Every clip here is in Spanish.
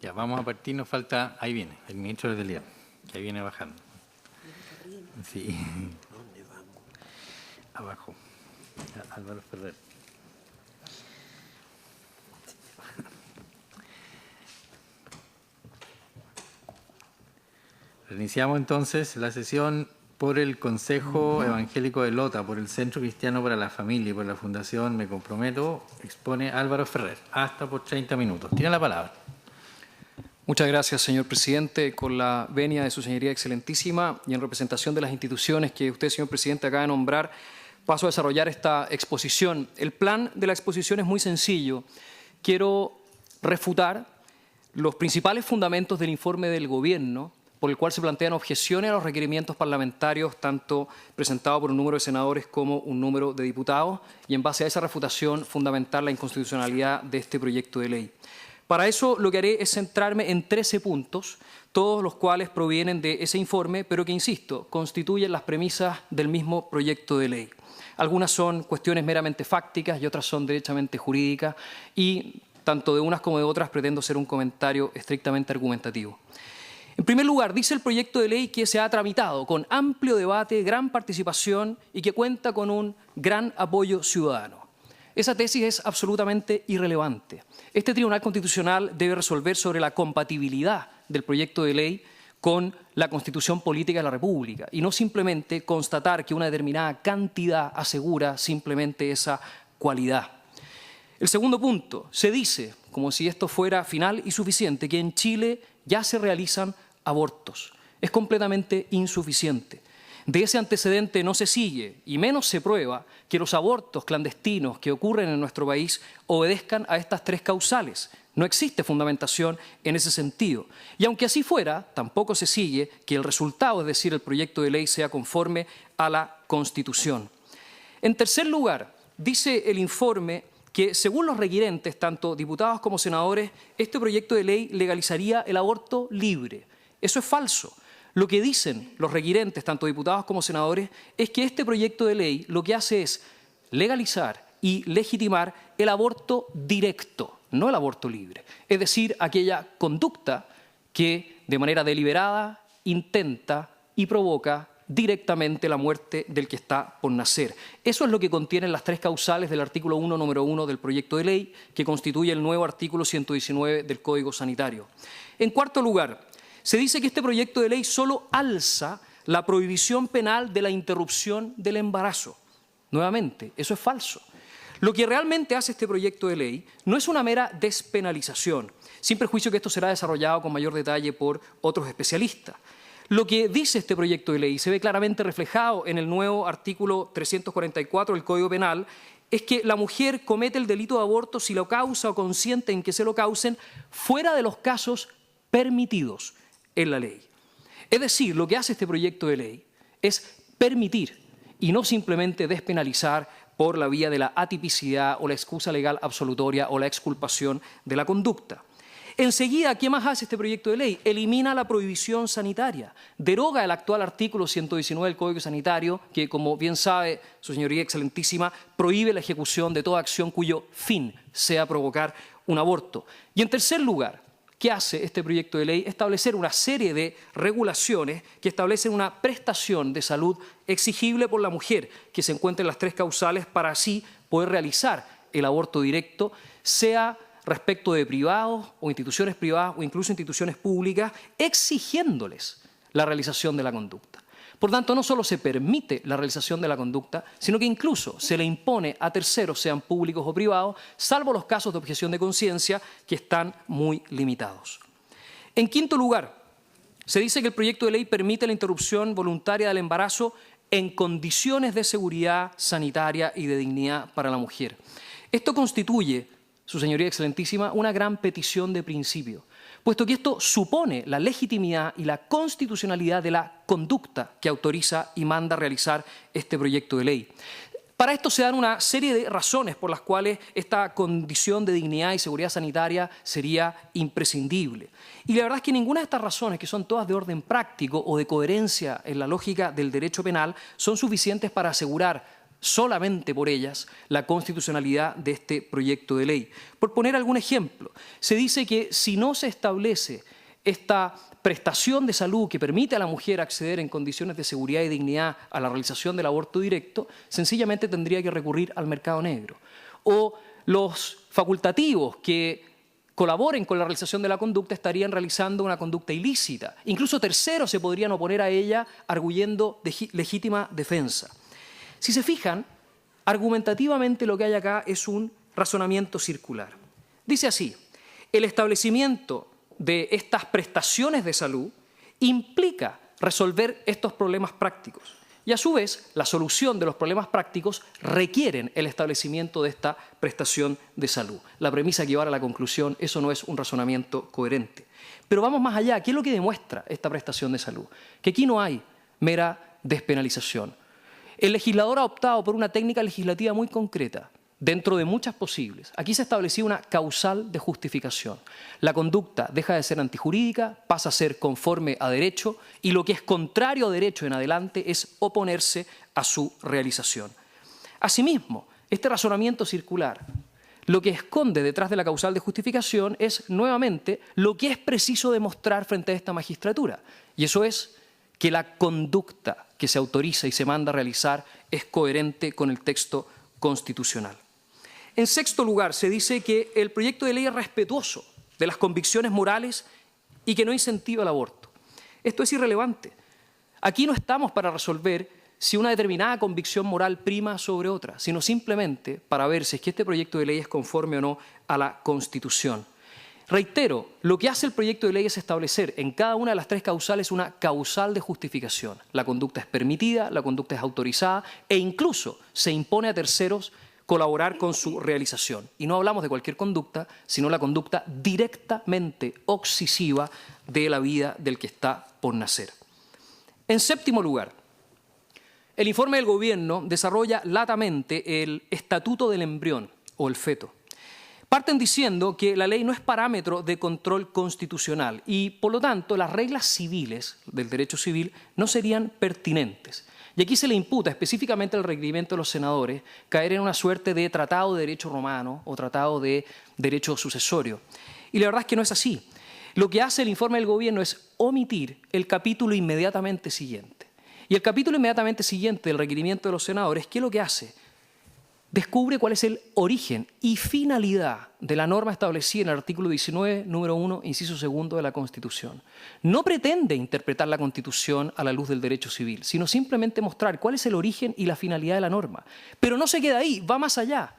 Ya, vamos a partir, nos falta, ahí viene, el ministro de Delian, que ahí viene bajando. Sí. Abajo. Álvaro Ferrer. Reiniciamos entonces la sesión por el Consejo Evangélico de Lota, por el Centro Cristiano para la Familia y por la Fundación Me Comprometo. Expone Álvaro Ferrer, hasta por 30 minutos. Tiene la palabra. Muchas gracias, señor presidente. Con la venia de su señoría excelentísima y en representación de las instituciones que usted, señor presidente, acaba de nombrar, paso a desarrollar esta exposición. El plan de la exposición es muy sencillo. Quiero refutar los principales fundamentos del informe del Gobierno, por el cual se plantean objeciones a los requerimientos parlamentarios, tanto presentados por un número de senadores como un número de diputados, y en base a esa refutación fundamentar la inconstitucionalidad de este proyecto de ley. Para eso lo que haré es centrarme en 13 puntos, todos los cuales provienen de ese informe, pero que, insisto, constituyen las premisas del mismo proyecto de ley. Algunas son cuestiones meramente fácticas y otras son derechamente jurídicas, y tanto de unas como de otras pretendo hacer un comentario estrictamente argumentativo. En primer lugar, dice el proyecto de ley que se ha tramitado con amplio debate, gran participación y que cuenta con un gran apoyo ciudadano. Esa tesis es absolutamente irrelevante. Este Tribunal Constitucional debe resolver sobre la compatibilidad del proyecto de ley con la Constitución Política de la República y no simplemente constatar que una determinada cantidad asegura simplemente esa cualidad. El segundo punto, se dice, como si esto fuera final y suficiente, que en Chile ya se realizan abortos. Es completamente insuficiente. De ese antecedente no se sigue y menos se prueba que los abortos clandestinos que ocurren en nuestro país obedezcan a estas tres causales. No existe fundamentación en ese sentido. Y aunque así fuera, tampoco se sigue que el resultado, es decir, el proyecto de ley, sea conforme a la Constitución. En tercer lugar, dice el informe que, según los requirentes, tanto diputados como senadores, este proyecto de ley legalizaría el aborto libre. Eso es falso. Lo que dicen los requirentes, tanto diputados como senadores, es que este proyecto de ley lo que hace es legalizar y legitimar el aborto directo, no el aborto libre. Es decir, aquella conducta que de manera deliberada intenta y provoca directamente la muerte del que está por nacer. Eso es lo que contienen las tres causales del artículo 1, número 1 del proyecto de ley, que constituye el nuevo artículo 119 del Código Sanitario. En cuarto lugar, se dice que este proyecto de ley solo alza la prohibición penal de la interrupción del embarazo. Nuevamente, eso es falso. Lo que realmente hace este proyecto de ley no es una mera despenalización, sin perjuicio que esto será desarrollado con mayor detalle por otros especialistas. Lo que dice este proyecto de ley, se ve claramente reflejado en el nuevo artículo 344 del Código Penal, es que la mujer comete el delito de aborto si lo causa o consiente en que se lo causen fuera de los casos permitidos en la ley. Es decir, lo que hace este proyecto de ley es permitir y no simplemente despenalizar por la vía de la atipicidad o la excusa legal absolutoria o la exculpación de la conducta. Enseguida, ¿qué más hace este proyecto de ley? Elimina la prohibición sanitaria, deroga el actual artículo 119 del Código Sanitario, que, como bien sabe su señoría excelentísima, prohíbe la ejecución de toda acción cuyo fin sea provocar un aborto. Y en tercer lugar, ¿qué hace este proyecto de ley? Establecer una serie de regulaciones que establecen una prestación de salud exigible por la mujer que se encuentre en las tres causales para así poder realizar el aborto directo, sea respecto de privados o instituciones privadas o incluso instituciones públicas, exigiéndoles la realización de la conducta. Por tanto, no solo se permite la realización de la conducta, sino que incluso se le impone a terceros, sean públicos o privados, salvo los casos de objeción de conciencia que están muy limitados. En quinto lugar, se dice que el proyecto de ley permite la interrupción voluntaria del embarazo en condiciones de seguridad sanitaria y de dignidad para la mujer. Esto constituye, su señoría excelentísima, una gran petición de principio, puesto que esto supone la legitimidad y la constitucionalidad de la conducta que autoriza y manda realizar este proyecto de ley. Para esto se dan una serie de razones por las cuales esta condición de dignidad y seguridad sanitaria sería imprescindible. Y la verdad es que ninguna de estas razones, que son todas de orden práctico o de coherencia en la lógica del derecho penal, son suficientes para asegurar solamente por ellas, la constitucionalidad de este proyecto de ley. Por poner algún ejemplo, se dice que si no se establece esta prestación de salud que permite a la mujer acceder en condiciones de seguridad y dignidad a la realización del aborto directo, sencillamente tendría que recurrir al mercado negro. O los facultativos que colaboren con la realización de la conducta estarían realizando una conducta ilícita. Incluso terceros se podrían oponer a ella arguyendo de legítima defensa. Si se fijan, argumentativamente lo que hay acá es un razonamiento circular. Dice así: el establecimiento de estas prestaciones de salud implica resolver estos problemas prácticos y a su vez la solución de los problemas prácticos requieren el establecimiento de esta prestación de salud. La premisa que lleva a la conclusión, eso no es un razonamiento coherente. Pero vamos más allá. ¿Qué es lo que demuestra esta prestación de salud? Que aquí no hay mera despenalización. El legislador ha optado por una técnica legislativa muy concreta, dentro de muchas posibles. Aquí se establecía una causal de justificación. La conducta deja de ser antijurídica, pasa a ser conforme a derecho y lo que es contrario a derecho en adelante es oponerse a su realización. Asimismo, este razonamiento circular lo que esconde detrás de la causal de justificación es nuevamente lo que es preciso demostrar frente a esta magistratura, y eso es que la conducta que se autoriza y se manda a realizar es coherente con el texto constitucional. En sexto lugar, se dice que el proyecto de ley es respetuoso de las convicciones morales y que no incentiva el aborto. Esto es irrelevante. Aquí no estamos para resolver si una determinada convicción moral prima sobre otra, sino simplemente para ver si es que este proyecto de ley es conforme o no a la Constitución. Reitero, lo que hace el proyecto de ley es establecer en cada una de las tres causales una causal de justificación. La conducta es permitida, la conducta es autorizada e incluso se impone a terceros colaborar con su realización. Y no hablamos de cualquier conducta, sino la conducta directamente obsesiva de la vida del que está por nacer. En séptimo lugar, el informe del Gobierno desarrolla latamente el estatuto del embrión o el feto. Parten diciendo que la ley no es parámetro de control constitucional y, por lo tanto, las reglas civiles del derecho civil no serían pertinentes. Y aquí se le imputa específicamente al requerimiento de los senadores caer en una suerte de tratado de derecho romano o tratado de derecho sucesorio. Y la verdad es que no es así. Lo que hace el informe del Gobierno es omitir el capítulo inmediatamente siguiente. Y el capítulo inmediatamente siguiente del requerimiento de los senadores, ¿qué es lo que hace? Descubre cuál es el origen y finalidad de la norma establecida en el artículo 19, número 1, inciso 2 de la Constitución. No pretende interpretar la Constitución a la luz del derecho civil, sino simplemente mostrar cuál es el origen y la finalidad de la norma. Pero no se queda ahí, va más allá.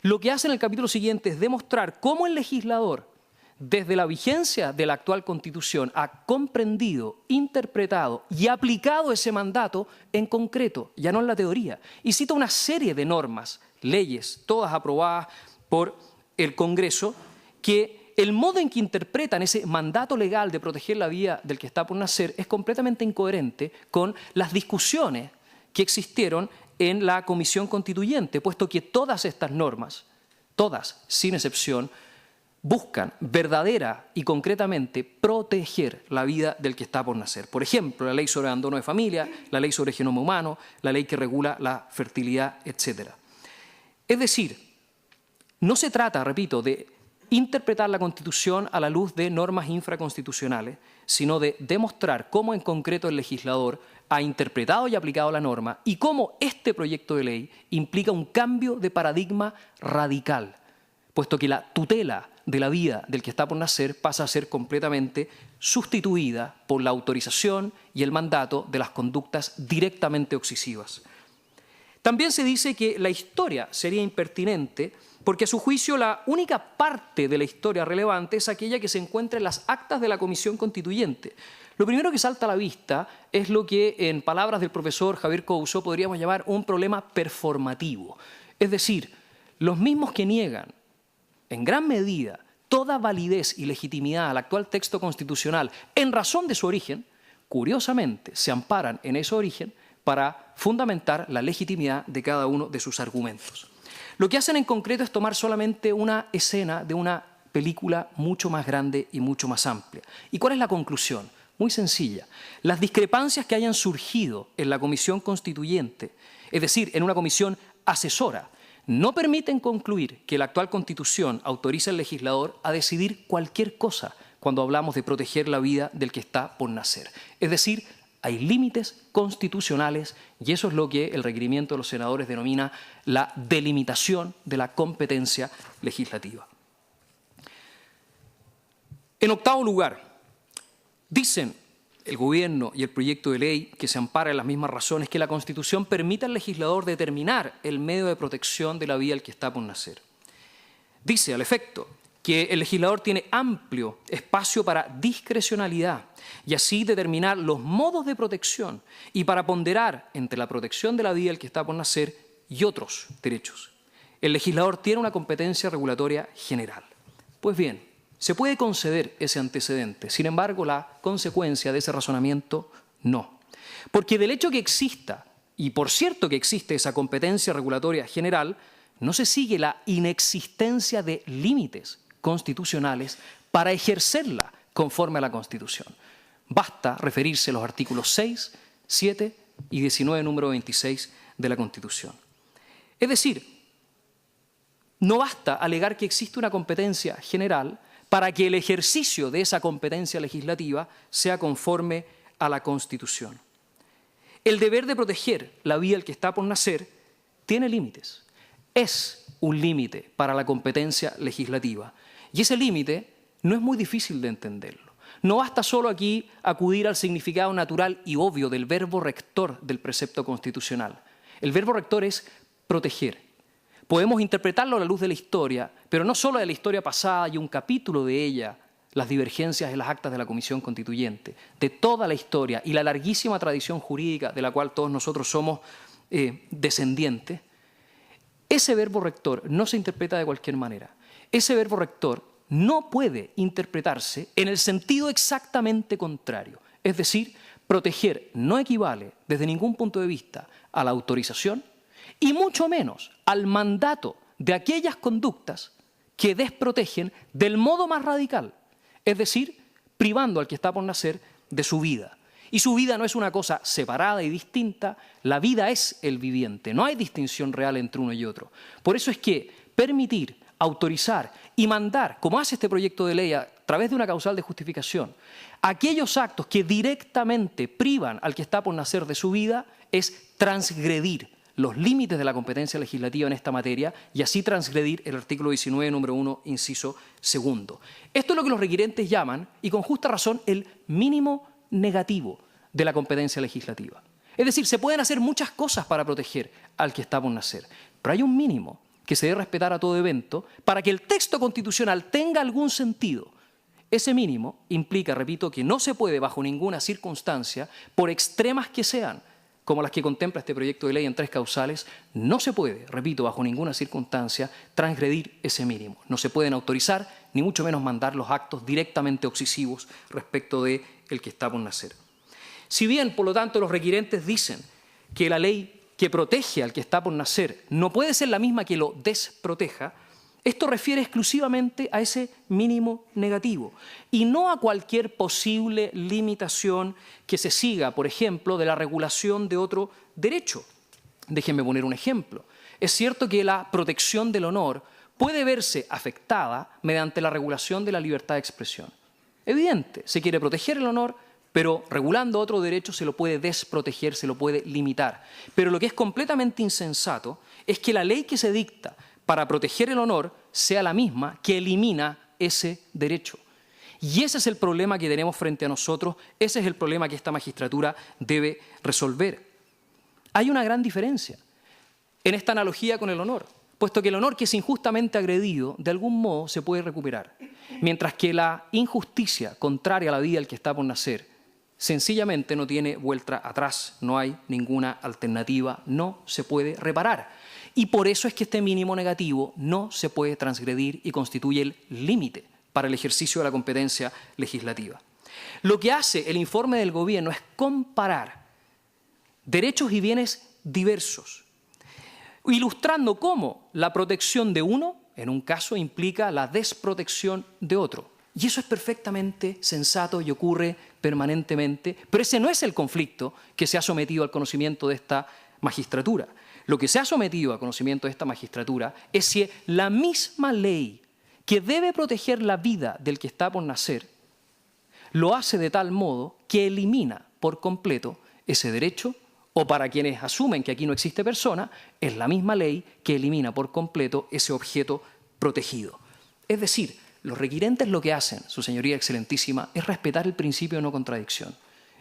Lo que hace en el capítulo siguiente es demostrar cómo el legislador, desde la vigencia de la actual Constitución, ha comprendido, interpretado y aplicado ese mandato en concreto, ya no en la teoría. Y cita una serie de normas, leyes, todas aprobadas por el Congreso, que el modo en que interpretan ese mandato legal de proteger la vida del que está por nacer es completamente incoherente con las discusiones que existieron en la Comisión Constituyente, puesto que todas estas normas, todas, sin excepción, buscan verdadera y concretamente proteger la vida del que está por nacer. Por ejemplo, la ley sobre abandono de familia, la ley sobre genoma humano, la ley que regula la fertilidad, etc. Es decir, no se trata, repito, de interpretar la Constitución a la luz de normas infraconstitucionales, sino de demostrar cómo en concreto el legislador ha interpretado y aplicado la norma y cómo este proyecto de ley implica un cambio de paradigma radical, puesto que la tutela de la vida del que está por nacer pasa a ser completamente sustituida por la autorización y el mandato de las conductas directamente obsesivas. También se dice que la historia sería impertinente porque a su juicio la única parte de la historia relevante es aquella que se encuentra en las actas de la Comisión Constituyente. Lo primero que salta a la vista es lo que, en palabras del profesor Javier Couso, podríamos llamar un problema performativo. Es decir, los mismos que niegan en gran medida toda validez y legitimidad al actual texto constitucional en razón de su origen, curiosamente se amparan en ese origen para fundamentar la legitimidad de cada uno de sus argumentos. Lo que hacen en concreto es tomar solamente una escena de una película mucho más grande y mucho más amplia. ¿Y cuál es la conclusión? muy sencilla. Las discrepancias que hayan surgido en la Comisión Constituyente, es decir, en una comisión asesora, no permiten concluir que la actual Constitución autoriza al legislador a decidir cualquier cosa cuando hablamos de proteger la vida del que está por nacer. Es decir, hay límites constitucionales y eso es lo que el requerimiento de los senadores denomina la delimitación de la competencia legislativa. En octavo lugar, dicen el Gobierno y el proyecto de ley, que se ampara en las mismas razones, que la Constitución permite al legislador determinar el medio de protección de la vida del que está por nacer. Dice, al efecto, que el legislador tiene amplio espacio para discrecionalidad y así determinar los modos de protección y para ponderar entre la protección de la vida del que está por nacer y otros derechos. El legislador tiene una competencia regulatoria general. Pues bien, se puede conceder ese antecedente, sin embargo, la consecuencia de ese razonamiento no. Porque del hecho que exista, y por cierto que existe esa competencia regulatoria general, no se sigue la inexistencia de límites constitucionales para ejercerla conforme a la Constitución. Basta referirse a los artículos 6, 7 y 19, número 26 de la Constitución. Es decir, no basta alegar que existe una competencia general para que el ejercicio de esa competencia legislativa sea conforme a la Constitución. El deber de proteger la vida del que está por nacer tiene límites. Es un límite para la competencia legislativa. Y ese límite no es muy difícil de entenderlo. No basta solo aquí acudir al significado natural y obvio del verbo rector del precepto constitucional. El verbo rector es proteger. Podemos interpretarlo a la luz de la historia, pero no solo de la historia pasada y un capítulo de ella, las divergencias en las actas de la Comisión Constituyente, de toda la historia y la larguísima tradición jurídica de la cual todos nosotros somos descendientes. Ese verbo rector no se interpreta de cualquier manera. Ese verbo rector no puede interpretarse en el sentido exactamente contrario. Es decir, proteger no equivale desde ningún punto de vista a la autorización y mucho menos al mandato de aquellas conductas que desprotegen del modo más radical, es decir, privando al que está por nacer de su vida. Y su vida no es una cosa separada y distinta, la vida es el viviente, no hay distinción real entre uno y otro. Por eso es que permitir, autorizar y mandar, como hace este proyecto de ley a través de una causal de justificación, aquellos actos que directamente privan al que está por nacer de su vida es transgredir los límites de la competencia legislativa en esta materia y así transgredir el artículo 19, número 1, inciso segundo. Esto es lo que los requirentes llaman, y con justa razón, el mínimo negativo de la competencia legislativa. Es decir, se pueden hacer muchas cosas para proteger al que está por nacer, pero hay un mínimo que se debe respetar a todo evento para que el texto constitucional tenga algún sentido. Ese mínimo implica, repito, que no se puede bajo ninguna circunstancia, por extremas que sean, como las que contempla este proyecto de ley en 3 causales, no se puede, repito, bajo ninguna circunstancia, transgredir ese mínimo. No se pueden autorizar, ni mucho menos mandar los actos directamente obsesivos respecto de el que está por nacer. Si bien, por lo tanto, los requirentes dicen que la ley que protege al que está por nacer no puede ser la misma que lo desproteja, esto refiere exclusivamente a ese mínimo negativo y no a cualquier posible limitación que se siga, por ejemplo, de la regulación de otro derecho. Déjenme poner un ejemplo. Es cierto que la protección del honor puede verse afectada mediante la regulación de la libertad de expresión. Evidente, se quiere proteger el honor, pero regulando otro derecho se lo puede desproteger, se lo puede limitar. Pero lo que es completamente insensato es que la ley que se dicta para proteger el honor sea la misma que elimina ese derecho. Y ese es el problema que tenemos frente a nosotros, ese es el problema que esta magistratura debe resolver. Hay una gran diferencia en esta analogía con el honor, puesto que el honor que es injustamente agredido, de algún modo se puede recuperar, mientras que la injusticia contraria a la vida del que está por nacer, sencillamente no tiene vuelta atrás, no hay ninguna alternativa, no se puede reparar. Y por eso es que este mínimo negativo no se puede transgredir y constituye el límite para el ejercicio de la competencia legislativa. Lo que hace el informe del Gobierno es comparar derechos y bienes diversos, ilustrando cómo la protección de uno, en un caso, implica la desprotección de otro. Y eso es perfectamente sensato y ocurre permanentemente, pero ese no es el conflicto que se ha sometido al conocimiento de esta magistratura. Lo que se ha sometido a conocimiento de esta magistratura es si la misma ley que debe proteger la vida del que está por nacer lo hace de tal modo que elimina por completo ese derecho, o para quienes asumen que aquí no existe persona, es la misma ley que elimina por completo ese objeto protegido. Es decir, los requirentes lo que hacen, su señoría excelentísima, es respetar el principio de no contradicción.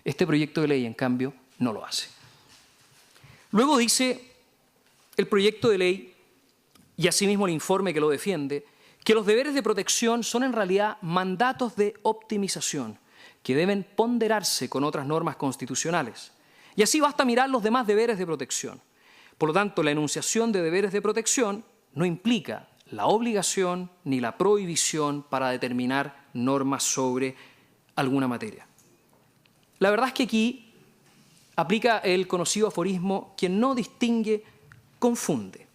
Este proyecto de ley, en cambio, no lo hace. Luego dice el proyecto de ley, y asimismo el informe que lo defiende, que los deberes de protección son en realidad mandatos de optimización que deben ponderarse con otras normas constitucionales. Y así basta mirar los demás deberes de protección. Por lo tanto, la enunciación de deberes de protección no implica la obligación ni la prohibición para determinar normas sobre alguna materia. La verdad es que aquí aplica el conocido aforismo: quien no distingue, confunde.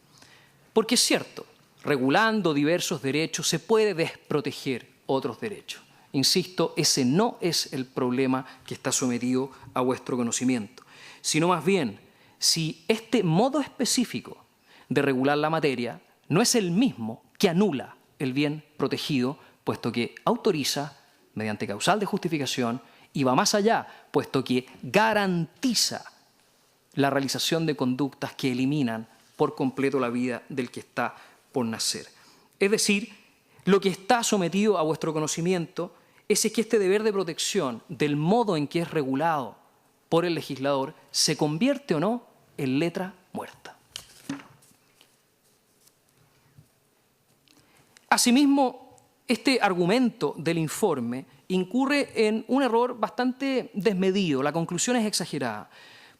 Porque es cierto, regulando diversos derechos se puede desproteger otros derechos. Insisto, ese no es el problema que está sometido a vuestro conocimiento, sino más bien si este modo específico de regular la materia no es el mismo que anula el bien protegido, puesto que autoriza, mediante causal de justificación, y va más allá, puesto que garantiza la realización de conductas que eliminan por completo la vida del que está por nacer. Es decir, lo que está sometido a vuestro conocimiento es que este deber de protección, del modo en que es regulado por el legislador, se convierte o no en letra muerta. Asimismo, este argumento del informe incurre en un error bastante desmedido. La conclusión es exagerada,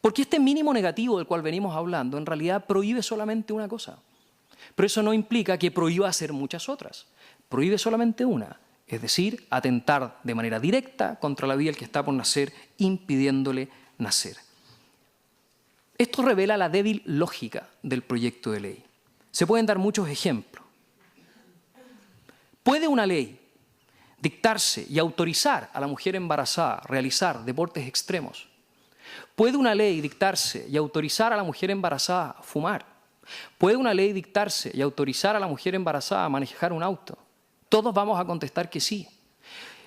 porque este mínimo negativo del cual venimos hablando en realidad prohíbe solamente una cosa. Pero eso no implica que prohíba hacer muchas otras. Prohíbe solamente una, es decir, atentar de manera directa contra la vida del que está por nacer, impidiéndole nacer. Esto revela la débil lógica del proyecto de ley. Se pueden dar muchos ejemplos. ¿Puede una ley dictarse y autorizar a la mujer embarazada a realizar deportes extremos? ¿Puede una ley dictarse y autorizar a la mujer embarazada a fumar? ¿Puede una ley dictarse y autorizar a la mujer embarazada a manejar un auto? Todos vamos a contestar que sí.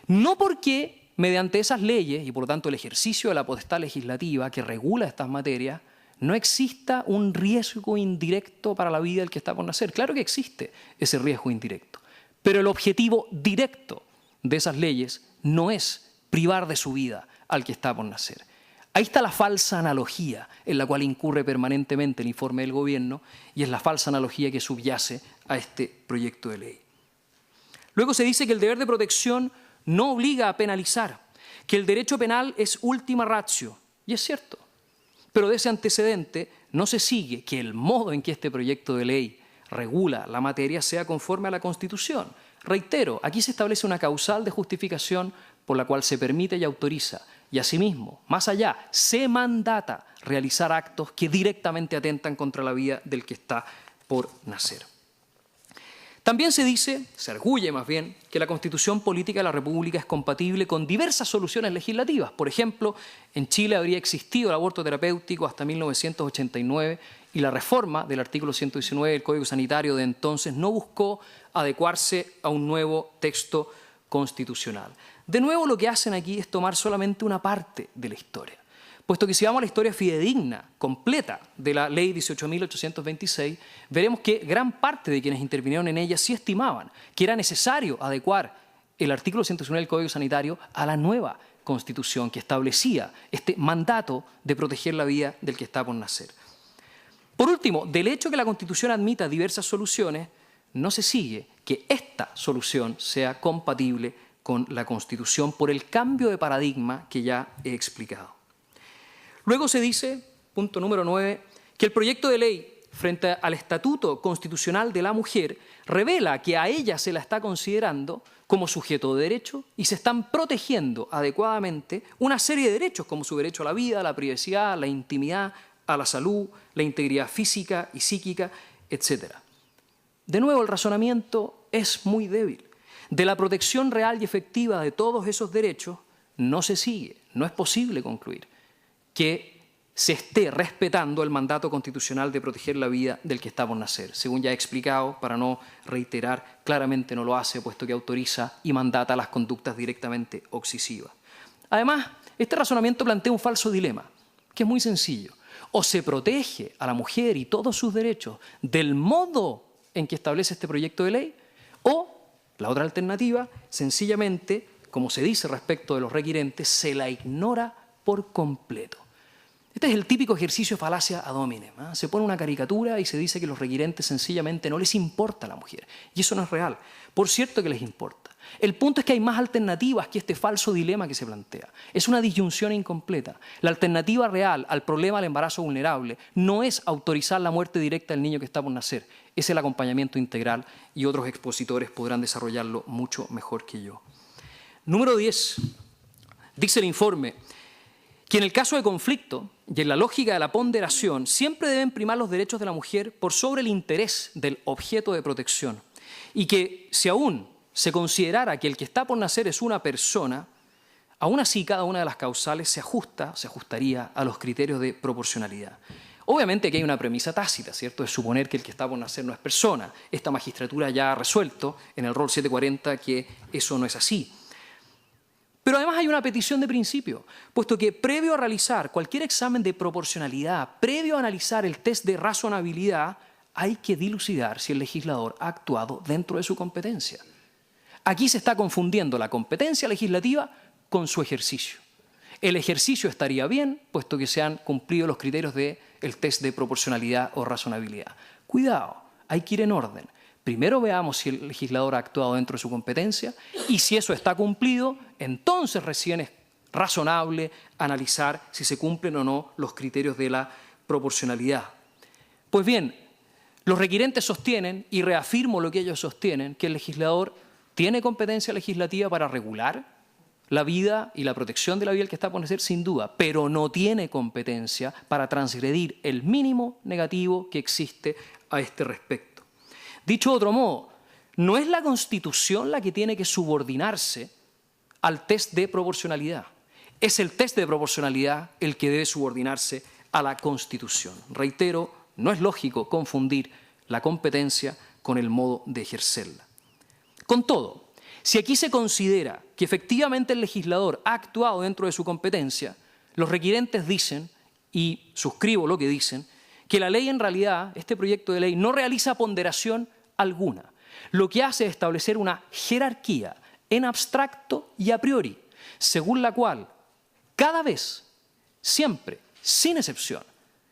No porque mediante esas leyes, y por lo tanto el ejercicio de la potestad legislativa que regula estas materias, no exista un riesgo indirecto para la vida del que está por nacer. Claro que existe ese riesgo indirecto, pero el objetivo directo de esas leyes no es privar de su vida al que está por nacer. Ahí está la falsa analogía en la cual incurre permanentemente el informe del gobierno, y es la falsa analogía que subyace a este proyecto de ley. Luego se dice que el deber de protección no obliga a penalizar, que el derecho penal es ultima ratio, y es cierto. Pero de ese antecedente no se sigue que el modo en que este proyecto de ley regula la materia sea conforme a la Constitución. Reitero, aquí se establece una causal de justificación por la cual se permite y autoriza, y asimismo, más allá, se mandata realizar actos que directamente atentan contra la vida del que está por nacer. También se dice, se arguye más bien, que la Constitución Política de la República es compatible con diversas soluciones legislativas. Por ejemplo, en Chile habría existido el aborto terapéutico hasta 1989 y la reforma del artículo 119 del Código Sanitario de entonces no buscó adecuarse a un nuevo texto constitucional. De nuevo, lo que hacen aquí es tomar solamente una parte de la historia, puesto que si vamos a la historia fidedigna, completa, de la Ley 18.826, veremos que gran parte de quienes intervinieron en ella sí estimaban que era necesario adecuar el artículo 119 del Código Sanitario a la nueva Constitución que establecía este mandato de proteger la vida del que está por nacer. Por último, del hecho que la Constitución admita diversas soluciones, no se sigue que esta solución sea compatible con la Constitución por el cambio de paradigma que ya he explicado. Luego se dice, punto número 9, que el proyecto de ley frente al Estatuto Constitucional de la Mujer revela que a ella se la está considerando como sujeto de derecho y se están protegiendo adecuadamente una serie de derechos como su derecho a la vida, a la privacidad, a la intimidad, a la salud, la integridad física y psíquica, etc. De nuevo, el razonamiento es muy débil. De la protección real y efectiva de todos esos derechos no se sigue, no es posible concluir que se esté respetando el mandato constitucional de proteger la vida del que está por nacer. Según ya he explicado, para no reiterar, claramente no lo hace, puesto que autoriza y mandata las conductas directamente obsesivas. Además, este razonamiento plantea un falso dilema, que es muy sencillo. O se protege a la mujer y todos sus derechos del modo en que establece este proyecto de ley, o la otra alternativa, sencillamente, como se dice respecto de los requirentes, se la ignora por completo. Este es el típico ejercicio de falacia ad hominem, ¿eh? Se pone una caricatura y se dice que los requirentes sencillamente no les importa a la mujer. Y eso no es real. Por cierto que les importa. El punto es que hay más alternativas que este falso dilema que se plantea. Es una disyunción incompleta. La alternativa real al problema del embarazo vulnerable no es autorizar la muerte directa del niño que está por nacer. Es el acompañamiento integral y otros expositores podrán desarrollarlo mucho mejor que yo. Número 10. Dice el informe que en el caso de conflicto y en la lógica de la ponderación siempre deben primar los derechos de la mujer por sobre el interés del objeto de protección y que si aún se considerara que el que está por nacer es una persona, aún así cada una de las causales se ajustaría a los criterios de proporcionalidad. Obviamente aquí hay una premisa tácita, ¿cierto? Es suponer que el que está por nacer no es persona. Esta magistratura ya ha resuelto en el rol 740 que eso no es así. Pero además hay una petición de principio, puesto que previo a realizar cualquier examen de proporcionalidad, previo a analizar el test de razonabilidad, hay que dilucidar si el legislador ha actuado dentro de su competencia. Aquí se está confundiendo la competencia legislativa con su ejercicio. El ejercicio estaría bien, puesto que se han cumplido los criterios del test de proporcionalidad o razonabilidad. Cuidado, hay que ir en orden. Primero veamos si el legislador ha actuado dentro de su competencia y si eso está cumplido, entonces recién es razonable analizar si se cumplen o no los criterios de la proporcionalidad. Pues bien, los requirentes sostienen, y reafirmo lo que ellos sostienen, que el legislador tiene competencia legislativa para regular la vida y la protección de la vida del que está por nacer, sin duda, pero no tiene competencia para transgredir el mínimo negativo que existe a este respecto. Dicho de otro modo, no es la Constitución la que tiene que subordinarse al test de proporcionalidad. Es el test de proporcionalidad el que debe subordinarse a la Constitución. Reitero, no es lógico confundir la competencia con el modo de ejercerla. Con todo, si aquí se considera que efectivamente el legislador ha actuado dentro de su competencia, los requirentes dicen, y suscribo lo que dicen, que la ley en realidad, este proyecto de ley, no realiza ponderación alguna. Lo que hace es establecer una jerarquía en abstracto y a priori, según la cual cada vez, siempre, sin excepción,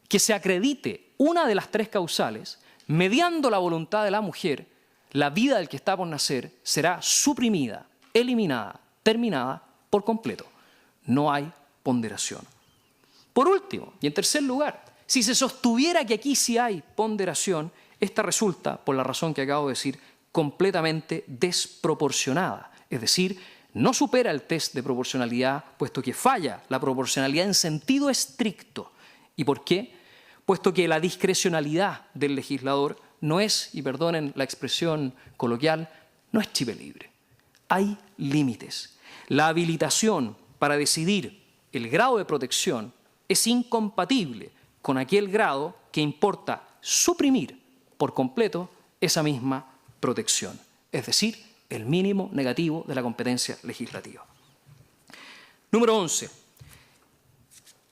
que se acredite una de las tres causales, mediando la voluntad de la mujer, la vida del que está por nacer será suprimida, eliminada, terminada por completo. No hay ponderación. Por último, y en tercer lugar, si se sostuviera que aquí sí hay ponderación, esta resulta, por la razón que acabo de decir, completamente desproporcionada. Es decir, no supera el test de proporcionalidad, puesto que falla la proporcionalidad en sentido estricto. ¿Y por qué? Puesto que la discrecionalidad del legislador no es, y perdonen la expresión coloquial, no es chipe libre. Hay límites. La habilitación para decidir el grado de protección es incompatible con aquel grado que importa suprimir por completo esa misma protección, es decir, el mínimo negativo de la competencia legislativa. Número 11.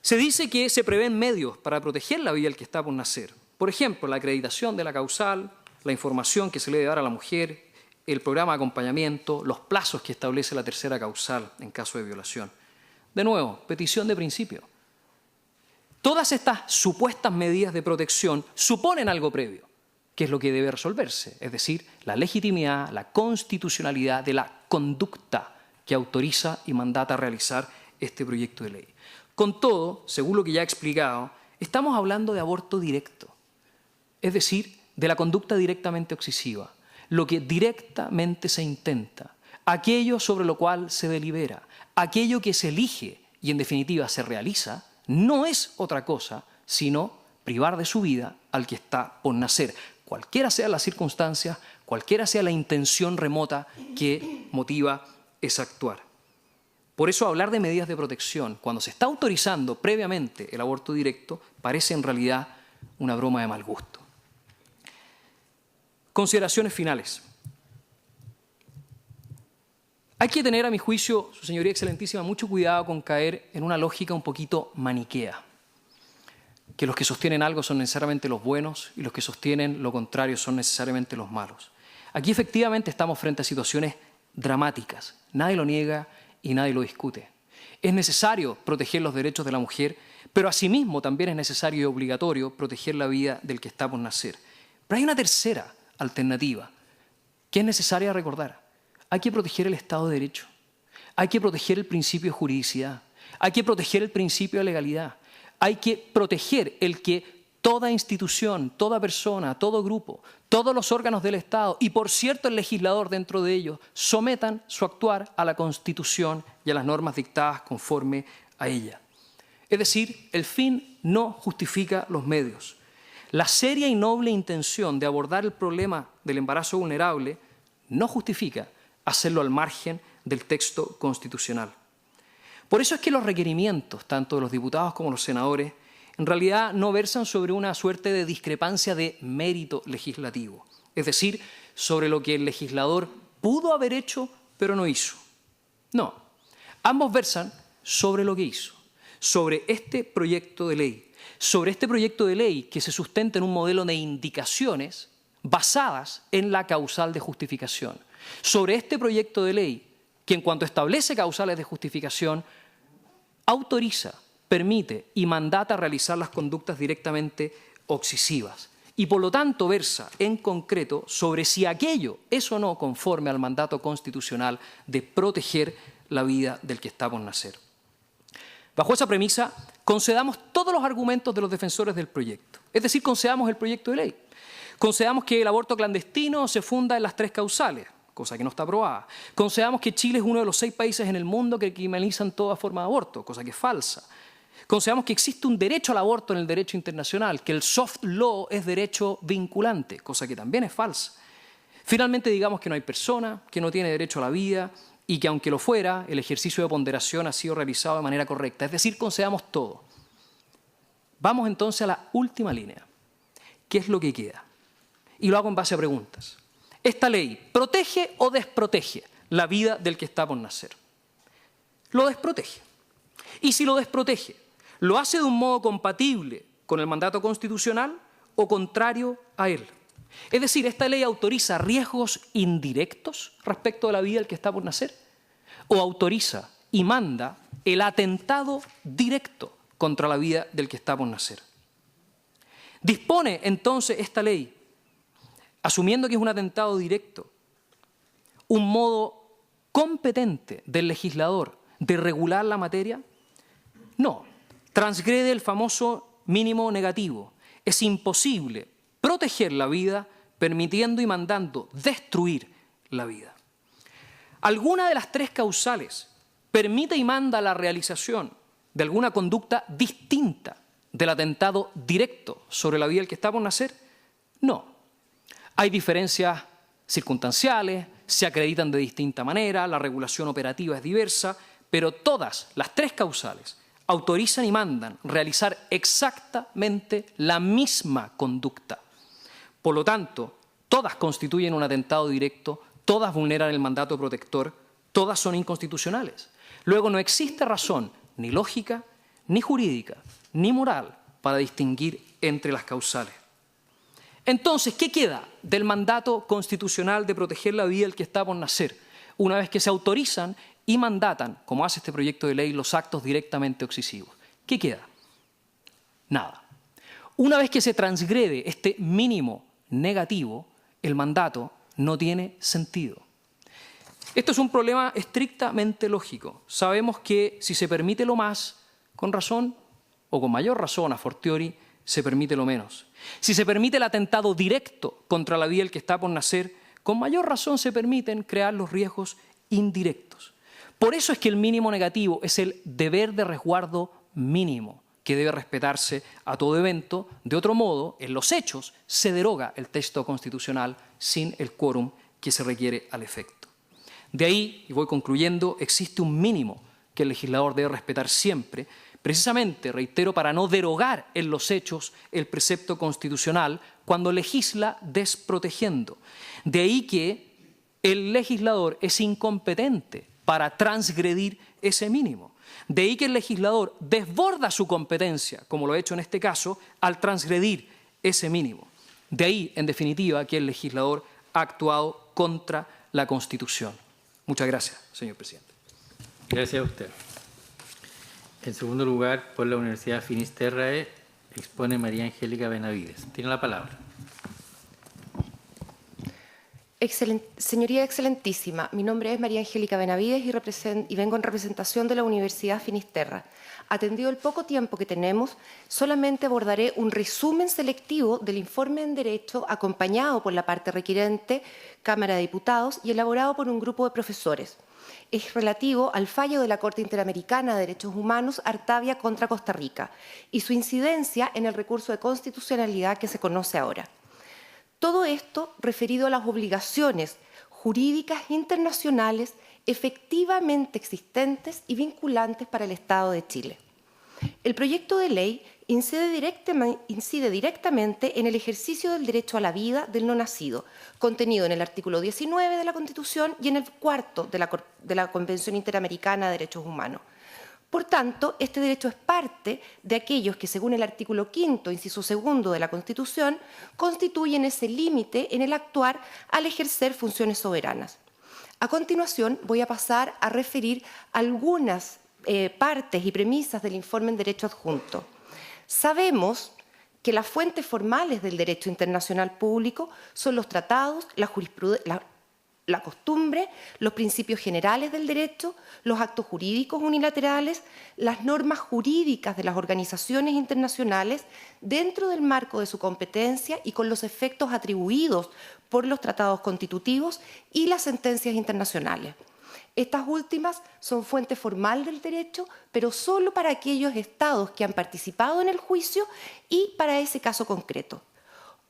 Se dice que se prevén medios para proteger la vida del que está por nacer. Por ejemplo, la acreditación de la causal, la información que se le debe dar a la mujer, el programa de acompañamiento, los plazos que establece la tercera causal en caso de violación. De nuevo, petición de principio. Todas estas supuestas medidas de protección suponen algo previo, que es lo que debe resolverse, es decir, la legitimidad, la constitucionalidad de la conducta que autoriza y mandata realizar este proyecto de ley. Con todo, según lo que ya he explicado, estamos hablando de aborto directo, es decir, de la conducta directamente obsesiva, lo que directamente se intenta, aquello sobre lo cual se delibera, aquello que se elige y en definitiva se realiza, no es otra cosa sino privar de su vida al que está por nacer, cualquiera sean las circunstancias, cualquiera sea la intención remota que motiva ese actuar. Por eso hablar de medidas de protección, cuando se está autorizando previamente el aborto directo, parece en realidad una broma de mal gusto. Consideraciones finales. Hay que tener, a mi juicio, Su Señoría Excelentísima, mucho cuidado con caer en una lógica un poquito maniquea, que los que sostienen algo son necesariamente los buenos y los que sostienen lo contrario son necesariamente los malos. Aquí efectivamente estamos frente a situaciones dramáticas, nadie lo niega y nadie lo discute. Es necesario proteger los derechos de la mujer, pero asimismo también es necesario y obligatorio proteger la vida del que está por nacer. Pero hay una tercera alternativa que es necesaria recordar. Hay que proteger el Estado de Derecho, hay que proteger el principio de juridicidad, hay que proteger el principio de legalidad, hay que proteger el que toda institución, toda persona, todo grupo, todos los órganos del Estado y, por cierto, el legislador dentro de ellos, sometan su actuar a la Constitución y a las normas dictadas conforme a ella. Es decir, el fin no justifica los medios. La seria y noble intención de abordar el problema del embarazo vulnerable no justifica hacerlo al margen del texto constitucional. Por eso es que los requerimientos, tanto de los diputados como de los senadores, en realidad no versan sobre una suerte de discrepancia de mérito legislativo, es decir, sobre lo que el legislador pudo haber hecho pero no hizo. No, ambos versan sobre lo que hizo, sobre este proyecto de ley que se sustenta en un modelo de indicaciones basadas en la causal de justificación, sobre este proyecto de ley que en cuanto establece causales de justificación autoriza, permite y mandata realizar las conductas directamente obsesivas y por lo tanto versa en concreto sobre si aquello es o no conforme al mandato constitucional de proteger la vida del que está por nacer. Bajo esa premisa, concedamos todos los argumentos de los defensores del proyecto, es decir, concedamos el proyecto de ley. Concedamos que el aborto clandestino se funda en las 3 causales, cosa que no está aprobada. Concedamos que Chile es uno de los 6 países en el mundo que criminalizan toda forma de aborto, cosa que es falsa. Concedamos que existe un derecho al aborto en el derecho internacional, que el soft law es derecho vinculante, cosa que también es falsa. Finalmente digamos que no hay persona que no tiene derecho a la vida y que aunque lo fuera, el ejercicio de ponderación ha sido realizado de manera correcta. Es decir, concedamos todo. Vamos entonces a la última línea. ¿Qué es lo que queda? Y lo hago en base a preguntas. ¿Esta ley protege o desprotege la vida del que está por nacer? Lo desprotege. Y si lo desprotege, ¿lo hace de un modo compatible con el mandato constitucional o contrario a él? Es decir, ¿esta ley autoriza riesgos indirectos respecto de la vida del que está por nacer? ¿O autoriza y manda el atentado directo contra la vida del que está por nacer? ¿Dispone entonces esta ley, asumiendo que es un atentado directo, un modo competente del legislador de regular la materia? No, transgrede el famoso mínimo negativo. Es imposible proteger la vida permitiendo y mandando destruir la vida. Alguna de las 3 causales permite y manda la realización de alguna conducta distinta del atentado directo sobre la vida del que está por nacer. No. Hay diferencias circunstanciales, se acreditan de distinta manera, la regulación operativa es diversa, pero todas las 3 causales autorizan y mandan realizar exactamente la misma conducta. Por lo tanto, todas constituyen un atentado directo, todas vulneran el mandato protector, todas son inconstitucionales. Luego no existe razón ni lógica, ni jurídica, ni moral para distinguir entre las causales. Entonces, ¿qué queda del mandato constitucional de proteger la vida del que está por nacer, una vez que se autorizan y mandatan, como hace este proyecto de ley, los actos directamente obsesivos? ¿Qué queda? Nada. Una vez que se transgrede este mínimo negativo, el mandato no tiene sentido. Esto es un problema estrictamente lógico. Sabemos que si se permite lo más, con razón o con mayor razón, a fortiori, se permite lo menos. Si se permite el atentado directo contra la vida del que está por nacer, con mayor razón se permiten crear los riesgos indirectos. Por eso es que el mínimo negativo es el deber de resguardo mínimo que debe respetarse a todo evento. De otro modo, en los hechos se deroga el texto constitucional sin el quórum que se requiere al efecto. De ahí, y voy concluyendo, existe un mínimo que el legislador debe respetar siempre, precisamente, reitero, para no derogar en los hechos el precepto constitucional cuando legisla desprotegiendo. De ahí que el legislador es incompetente para transgredir ese mínimo. De ahí que el legislador desborda su competencia, como lo ha hecho en este caso, al transgredir ese mínimo. De ahí, en definitiva, que el legislador ha actuado contra la Constitución. Muchas gracias, señor presidente. Gracias a usted. En segundo lugar, por la Universidad Finisterrae, expone María Angélica Benavides. Tiene la palabra. Señoría Excelentísima, mi nombre es María Angélica Benavides y vengo en representación de la Universidad Finisterra. Atendido el poco tiempo que tenemos, solamente abordaré un resumen selectivo del informe en Derecho acompañado por la parte requirente, Cámara de Diputados, y elaborado por un grupo de profesores. Es relativo al fallo de la Corte Interamericana de Derechos Humanos Artavia contra Costa Rica y su incidencia en el recurso de constitucionalidad que se conoce ahora. Todo esto referido a las obligaciones jurídicas internacionales efectivamente existentes y vinculantes para el Estado de Chile. El proyecto de ley incide directamente en el ejercicio del derecho a la vida del no nacido, contenido en el artículo 19 de la Constitución y en el 4 de la Convención Interamericana de Derechos Humanos. Por tanto, este derecho es parte de aquellos que, según el artículo 5º, inciso 2 de la Constitución, constituyen ese límite en el actuar al ejercer funciones soberanas. A continuación, voy a pasar a referir algunas partes y premisas del informe en Derecho Adjunto. Sabemos que las fuentes formales del derecho internacional público son los tratados, la costumbre, los principios generales del derecho, los actos jurídicos unilaterales, las normas jurídicas de las organizaciones internacionales dentro del marco de su competencia y con los efectos atribuidos por los tratados constitutivos y las sentencias internacionales. Estas últimas son fuente formal del derecho, pero solo para aquellos estados que han participado en el juicio y para ese caso concreto.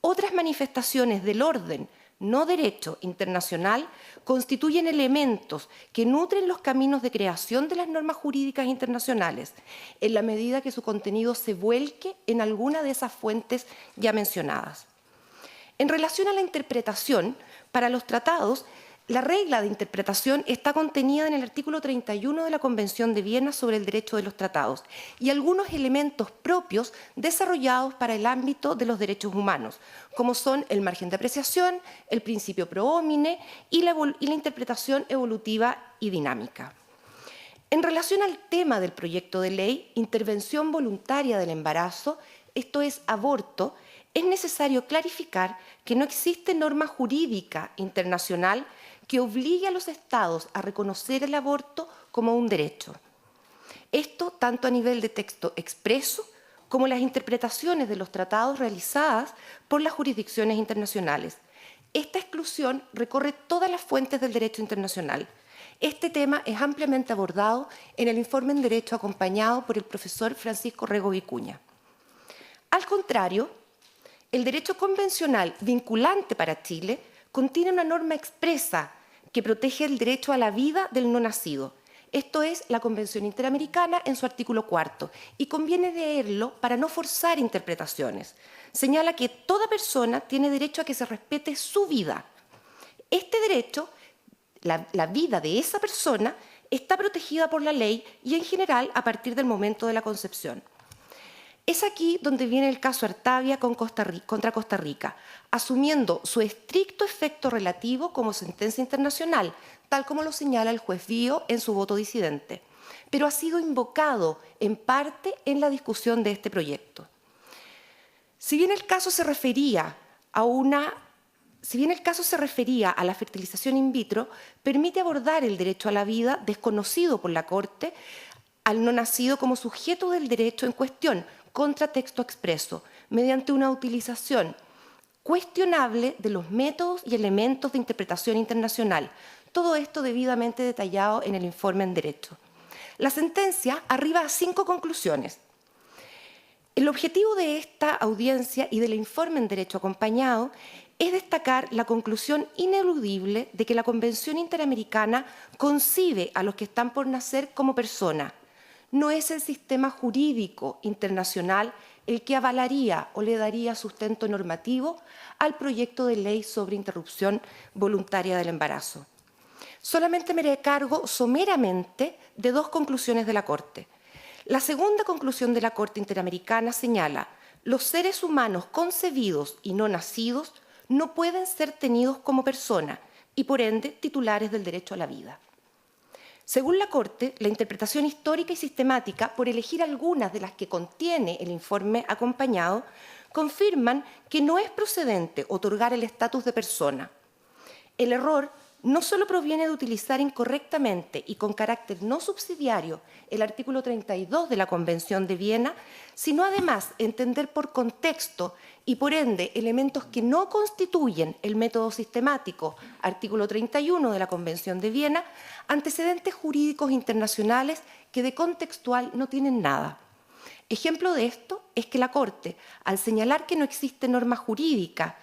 Otras manifestaciones del orden no derecho internacional constituyen elementos que nutren los caminos de creación de las normas jurídicas internacionales, en la medida que su contenido se vuelque en alguna de esas fuentes ya mencionadas. En relación a la interpretación, para los tratados, la regla de interpretación está contenida en el artículo 31 de la Convención de Viena sobre el derecho de los tratados y algunos elementos propios desarrollados para el ámbito de los derechos humanos, como son el margen de apreciación, el principio pro homine y la interpretación evolutiva y dinámica. En relación al tema del proyecto de ley, intervención voluntaria del embarazo, esto es aborto, es necesario clarificar que no existe norma jurídica internacional que obligue a los estados a reconocer el aborto como un derecho. Esto tanto a nivel de texto expreso como las interpretaciones de los tratados realizadas por las jurisdicciones internacionales. Esta exclusión recorre todas las fuentes del derecho internacional. Este tema es ampliamente abordado en el informe en Derecho acompañado por el profesor Francisco Rego Vicuña. Al contrario, el derecho convencional vinculante para Chile contiene una norma expresa que protege el derecho a la vida del no nacido. Esto es la Convención Interamericana en su artículo 4, y conviene leerlo para no forzar interpretaciones. Señala que toda persona tiene derecho a que se respete su vida. Este derecho, la vida de esa persona, está protegida por la ley y en general a partir del momento de la concepción. Es aquí donde viene el caso Artavia contra Costa Rica, asumiendo su estricto efecto relativo como sentencia internacional, tal como lo señala el juez Bío en su voto disidente, pero ha sido invocado en parte en la discusión de este proyecto. Si bien el caso se refería a la fertilización in vitro, permite abordar el derecho a la vida desconocido por la Corte al no nacido como sujeto del derecho en cuestión, contra texto expreso, mediante una utilización cuestionable de los métodos y elementos de interpretación internacional. Todo esto debidamente detallado en el informe en Derecho. La sentencia arriba a 5 conclusiones. El objetivo de esta audiencia y del informe en derecho acompañado es destacar la conclusión ineludible de que la Convención Interamericana concibe a los que están por nacer como personas. No es el sistema jurídico internacional el que avalaría o le daría sustento normativo al proyecto de ley sobre interrupción voluntaria del embarazo. Solamente me haré cargo someramente de dos conclusiones de la Corte. La segunda conclusión de la Corte Interamericana señala: los seres humanos concebidos y no nacidos no pueden ser tenidos como personas y, por ende, titulares del derecho a la vida. Según la Corte, la interpretación histórica y sistemática, por elegir algunas de las que contiene el informe acompañado, confirman que no es procedente otorgar el estatus de persona. El error no solo proviene de utilizar incorrectamente y con carácter no subsidiario el artículo 32 de la Convención de Viena, sino además entender por contexto y por ende elementos que no constituyen el método sistemático, artículo 31 de la Convención de Viena, antecedentes jurídicos internacionales que de contextual no tienen nada. Ejemplo de esto es que la Corte, al señalar que no existe norma jurídica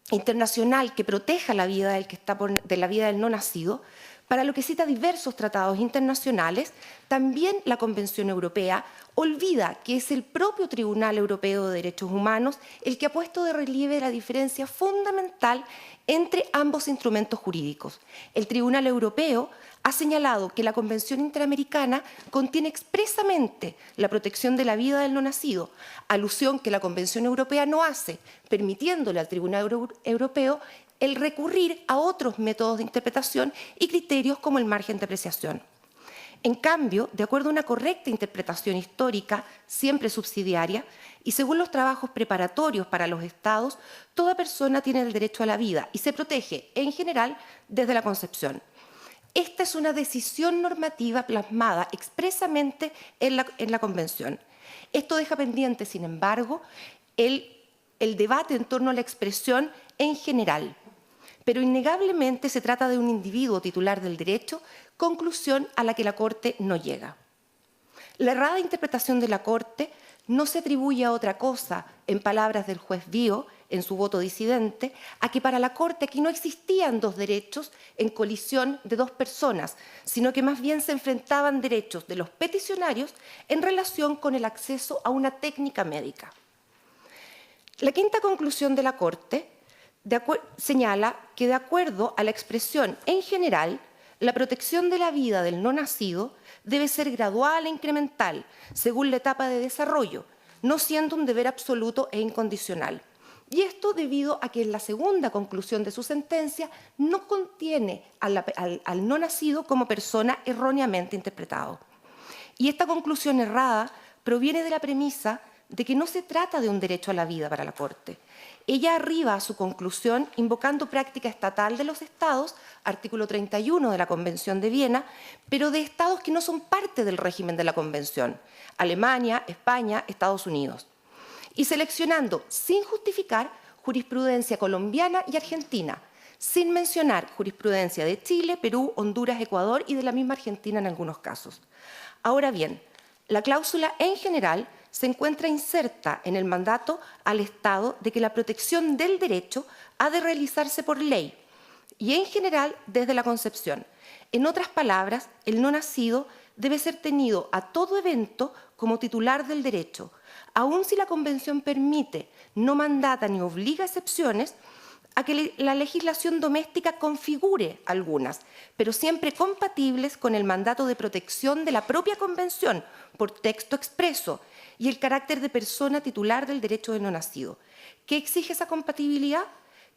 internacional que proteja la vida de la vida del no nacido, para lo que cita diversos tratados internacionales, también la Convención Europea olvida que es el propio Tribunal Europeo de Derechos Humanos el que ha puesto de relieve la diferencia fundamental entre ambos instrumentos jurídicos. El Tribunal Europeo ha señalado que la Convención Interamericana contiene expresamente la protección de la vida del no nacido, alusión que la Convención Europea no hace, permitiéndole al Tribunal Europeo el recurrir a otros métodos de interpretación y criterios como el margen de apreciación. En cambio, de acuerdo a una correcta interpretación histórica, siempre subsidiaria, y según los trabajos preparatorios para los Estados, toda persona tiene el derecho a la vida y se protege, en general, desde la concepción. Esta es una decisión normativa plasmada expresamente en la Convención. Esto deja pendiente, sin embargo, el debate en torno a la expresión en general. Pero innegablemente se trata de un individuo titular del derecho, conclusión a la que la Corte no llega. La errada interpretación de la Corte no se atribuye a otra cosa, en palabras del juez Bio, en su voto disidente, a que para la Corte aquí no existían dos derechos en colisión de dos personas, sino que más bien se enfrentaban derechos de los peticionarios en relación con el acceso a una técnica médica. La quinta conclusión de la Corte señala que, de acuerdo a la expresión en general, la protección de la vida del no nacido debe ser gradual e incremental, según la etapa de desarrollo, no siendo un deber absoluto e incondicional. Y esto debido a que en la segunda conclusión de su sentencia no contiene al no nacido como persona erróneamente interpretado. Y esta conclusión errada proviene de la premisa de que no se trata de un derecho a la vida para la Corte. Ella arriba a su conclusión invocando práctica estatal de los Estados, artículo 31 de la Convención de Viena, pero de Estados que no son parte del régimen de la Convención: Alemania, España, Estados Unidos. Y seleccionando, sin justificar, jurisprudencia colombiana y argentina, sin mencionar jurisprudencia de Chile, Perú, Honduras, Ecuador y de la misma Argentina en algunos casos. Ahora bien, la cláusula en general se encuentra inserta en el mandato al Estado de que la protección del derecho ha de realizarse por ley y, en general, desde la concepción. En otras palabras, el no nacido debe ser tenido a todo evento como titular del derecho, aun si la Convención permite, no mandata ni obliga excepciones, a que la legislación doméstica configure algunas, pero siempre compatibles con el mandato de protección de la propia Convención por texto expreso y el carácter de persona titular del derecho de no nacido. ¿Qué exige esa compatibilidad?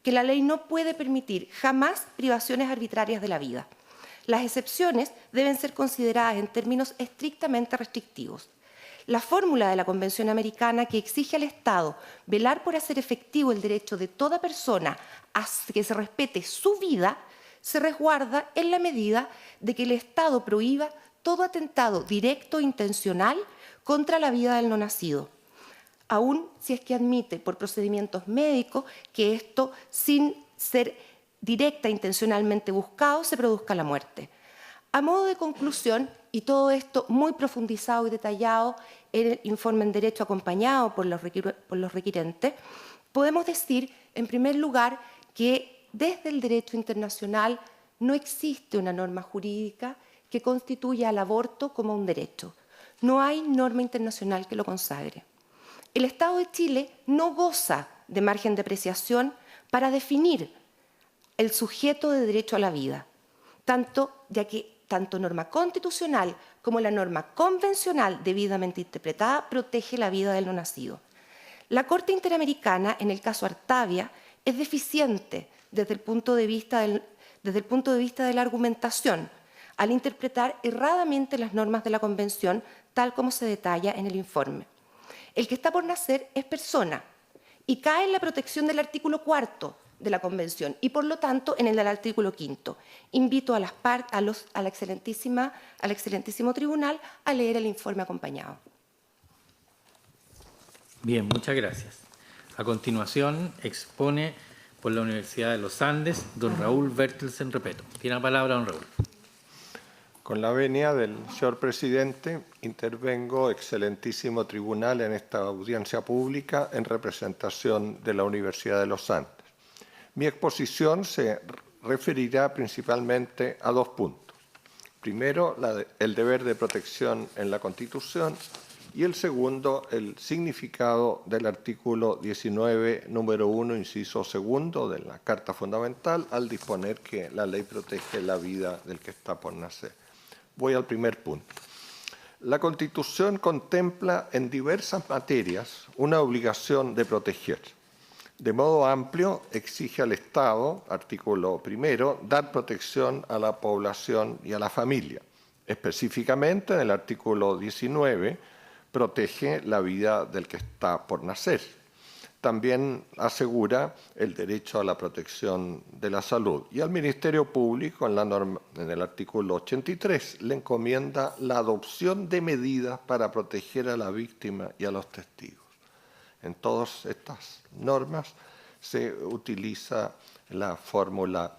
Que la ley no puede permitir jamás privaciones arbitrarias de la vida. Las excepciones deben ser consideradas en términos estrictamente restrictivos. La fórmula de la Convención Americana que exige al Estado velar por hacer efectivo el derecho de toda persona a que se respete su vida se resguarda en la medida de que el Estado prohíba todo atentado directo e intencional contra la vida del no nacido, aun si es que admite por procedimientos médicos que esto, sin ser directa e intencionalmente buscado, se produzca la muerte. A modo de conclusión, y todo esto muy profundizado y detallado el informe en derecho acompañado por los requirentes, podemos decir, en primer lugar, que desde el derecho internacional no existe una norma jurídica que constituya al aborto como un derecho. No hay norma internacional que lo consagre. El Estado de Chile no goza de margen de apreciación para definir el sujeto de derecho a la vida, ya que tanto norma constitucional como la norma convencional debidamente interpretada protege la vida del no nacido. La Corte Interamericana, en el caso Artavia, es deficiente desde el punto de vista de la argumentación, al interpretar erradamente las normas de la Convención, tal como se detalla en el informe. El que está por nacer es persona y cae en la protección del artículo 4 de la Convención y, por lo tanto, en el del artículo 5. Invito al excelentísimo tribunal a leer el informe acompañado. Bien, muchas gracias. A continuación, expone por la Universidad de los Andes, don Raúl Bertelsen Repeto. Tiene la palabra, don Raúl. Con la venia del señor presidente, intervengo, excelentísimo tribunal, en esta audiencia pública en representación de la Universidad de los Andes. Mi exposición se referirá principalmente a dos puntos. Primero, el deber de protección en la Constitución, y el segundo, el significado del artículo 19, número 1, inciso segundo de la Carta Fundamental, al disponer que la ley protege la vida del que está por nacer. Voy al primer punto. La Constitución contempla en diversas materias una obligación de proteger. De modo amplio, exige al Estado, artículo primero, dar protección a la población y a la familia. Específicamente, en el artículo 19, protege la vida del que está por nacer. También asegura el derecho a la protección de la salud. Y al Ministerio Público, en el artículo 83, le encomienda la adopción de medidas para proteger a la víctima y a los testigos. En todas estas normas se utiliza la fórmula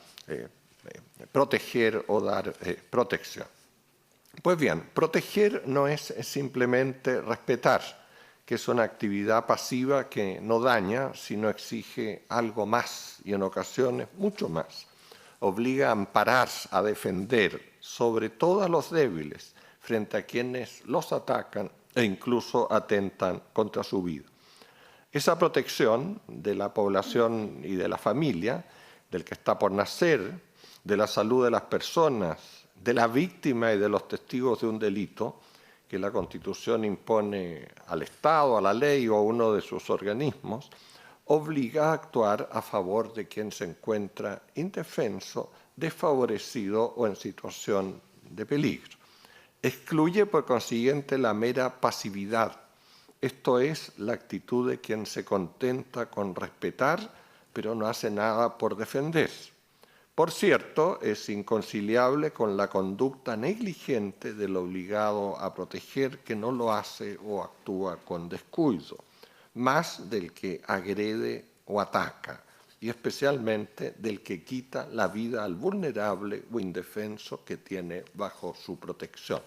proteger o dar protección. Pues bien, proteger no es simplemente respetar, que es una actividad pasiva que no daña, sino exige algo más y en ocasiones mucho más. Obliga a amparar, a defender, sobre todo a los débiles, frente a quienes los atacan e incluso atentan contra su vida. Esa protección de la población y de la familia, del que está por nacer, de la salud de las personas, de la víctima y de los testigos de un delito, que la Constitución impone al Estado, a la ley o a uno de sus organismos, obliga a actuar a favor de quien se encuentra indefenso, desfavorecido o en situación de peligro. Excluye, por consiguiente, la mera pasividad. Esto es la actitud de quien se contenta con respetar, pero no hace nada por defender. Por cierto, es inconciliable con la conducta negligente del obligado a proteger, que no lo hace o actúa con descuido, más del que agrede o ataca, y especialmente del que quita la vida al vulnerable o indefenso que tiene bajo su protección.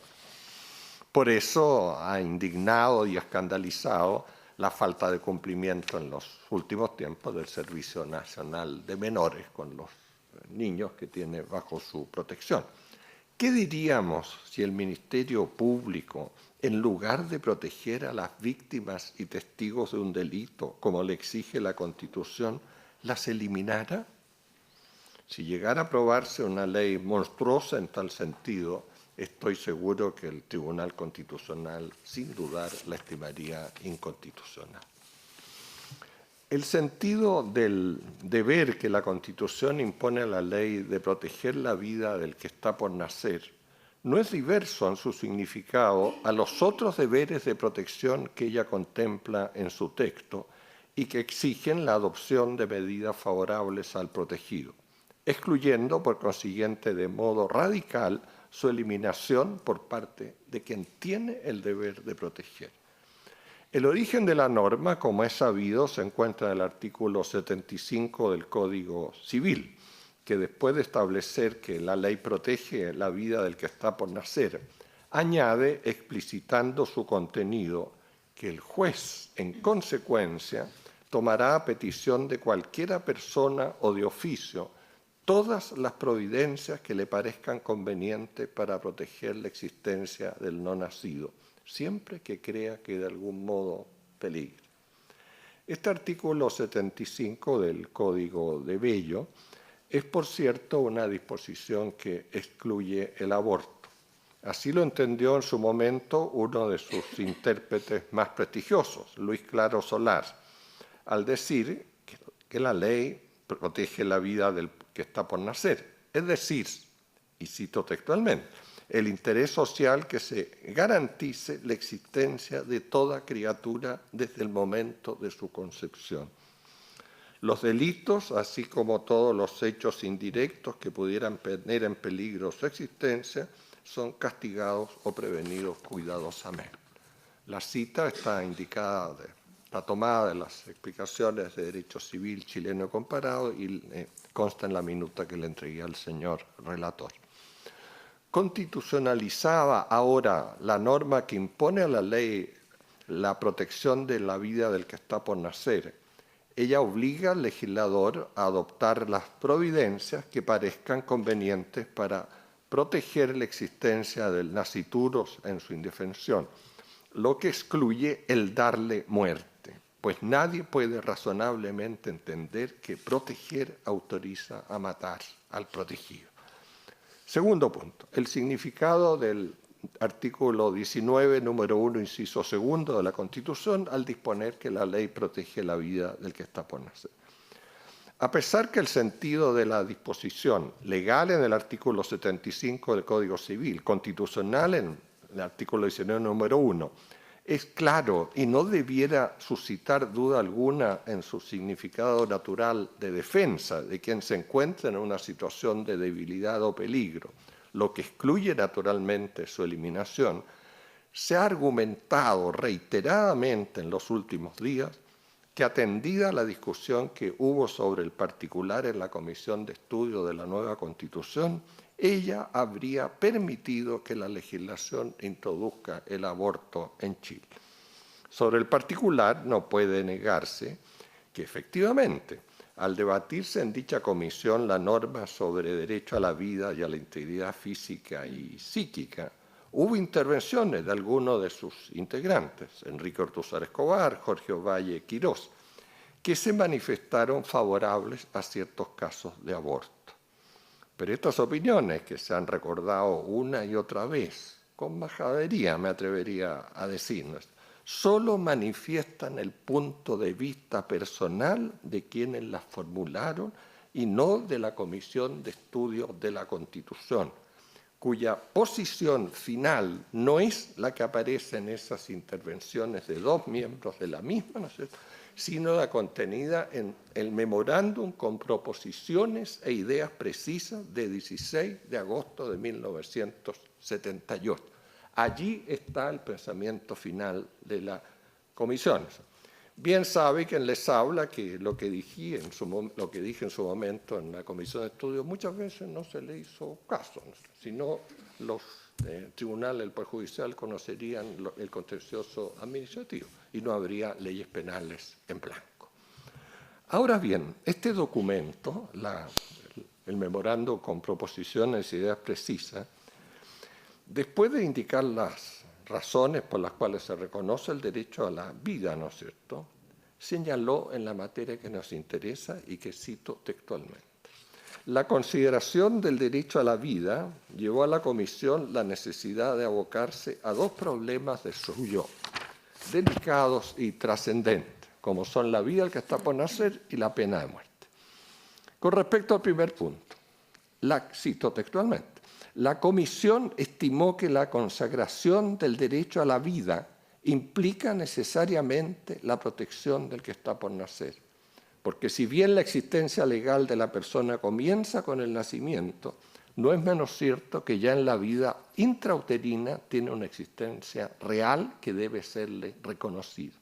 Por eso ha indignado y escandalizado la falta de cumplimiento en los últimos tiempos del Servicio Nacional de Menores con los niños que tiene bajo su protección. ¿Qué diríamos si el Ministerio Público, en lugar de proteger a las víctimas y testigos de un delito, como le exige la Constitución, las eliminara? Si llegara a aprobarse una ley monstruosa en tal sentido, estoy seguro que el Tribunal Constitucional, sin dudar, la estimaría inconstitucional. El sentido del deber que la Constitución impone a la ley de proteger la vida del que está por nacer no es diverso en su significado a los otros deberes de protección que ella contempla en su texto y que exigen la adopción de medidas favorables al protegido, excluyendo, por consiguiente, de modo radical su eliminación por parte de quien tiene el deber de proteger. El origen de la norma, como es sabido, se encuentra en el artículo 75 del Código Civil, que después de establecer que la ley protege la vida del que está por nacer, añade, explicitando su contenido, que el juez, en consecuencia, tomará a petición de cualquiera persona o de oficio todas las providencias que le parezcan convenientes para proteger la existencia del no nacido, siempre que crea que de algún modo peligra. Este artículo 75 del Código de Bello es, por cierto, una disposición que excluye el aborto. Así lo entendió en su momento uno de sus intérpretes más prestigiosos, Luis Claro Solar, al decir que la ley protege la vida del que está por nacer. Es decir, y cito textualmente, el interés social que se garantice la existencia de toda criatura desde el momento de su concepción. Los delitos, así como todos los hechos indirectos que pudieran poner en peligro su existencia, son castigados o prevenidos cuidadosamente. La cita está indicada, está tomada de las explicaciones de Derecho Civil chileno comparado y consta en la minuta que le entregué al señor relator. Constitucionalizada ahora la norma que impone a la ley la protección de la vida del que está por nacer, ella obliga al legislador a adoptar las providencias que parezcan convenientes para proteger la existencia del nasciturus en su indefensión, lo que excluye el darle muerte, pues nadie puede razonablemente entender que proteger autoriza a matar al protegido. Segundo punto, el significado del artículo 19, número 1, inciso segundo de la Constitución, al disponer que la ley protege la vida del que está por nacer. A pesar que el sentido de la disposición legal en el artículo 75 del Código Civil, constitucional en el artículo 19, número 1, es claro y no debiera suscitar duda alguna en su significado natural de defensa de quien se encuentra en una situación de debilidad o peligro, lo que excluye naturalmente su eliminación, se ha argumentado reiteradamente en los últimos días que, atendida la discusión que hubo sobre el particular en la Comisión de Estudio de la nueva Constitución, ella habría permitido que la legislación introduzca el aborto en Chile. Sobre el particular no puede negarse que efectivamente, al debatirse en dicha comisión la norma sobre derecho a la vida y a la integridad física y psíquica, hubo intervenciones de algunos de sus integrantes, Enrique Ortúzar Escobar, Jorge Ovalle Quirós, que se manifestaron favorables a ciertos casos de aborto. Pero estas opiniones, que se han recordado una y otra vez, con majadería me atrevería a decirnos, solo manifiestan el punto de vista personal de quienes las formularon y no de la Comisión de Estudio de la Constitución, cuya posición final no es la que aparece en esas intervenciones de dos miembros de la misma, ¿no es cierto?, sino la contenida en el memorándum con proposiciones e ideas precisas de 16 de agosto de 1978. Allí está el pensamiento final de la comisión. Bien sabe quien les habla que lo que dije en su momento en la comisión de estudio muchas veces no se le hizo caso, sino los tribunales del Poder Judicial conocerían el contencioso administrativo y no habría leyes penales en blanco. Ahora bien, este documento, el memorando con proposiciones e ideas precisas, después de indicar las razones por las cuales se reconoce el derecho a la vida, ¿no es cierto?, señaló en la materia que nos interesa y que cito textualmente. La consideración del derecho a la vida llevó a la Comisión la necesidad de abocarse a dos problemas de suyo delicados y trascendentes, como son la vida del que está por nacer y la pena de muerte. Con respecto al primer punto, cito textualmente, la Comisión estimó que la consagración del derecho a la vida implica necesariamente la protección del que está por nacer, porque si bien la existencia legal de la persona comienza con el nacimiento, no es menos cierto que ya en la vida intrauterina tiene una existencia real que debe serle reconocida.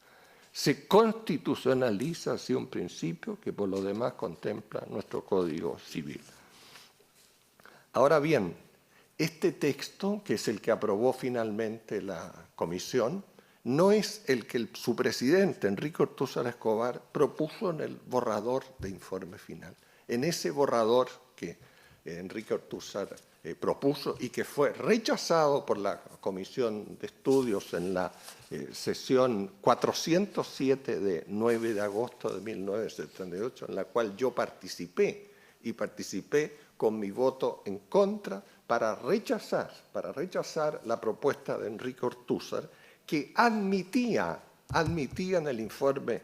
Se constitucionaliza así un principio que por lo demás contempla nuestro Código Civil. Ahora bien, este texto, que es el que aprobó finalmente la Comisión, no es el que su presidente, Enrique Ortúzar Escobar, propuso en el borrador de informe final. En ese borrador que Enrique Ortúzar propuso y que fue rechazado por la Comisión de Estudios en la sesión 407 de 9 de agosto de 1978, en la cual yo participé con mi voto en contra para rechazar la propuesta de Enrique Ortúzar, que admitía en el informe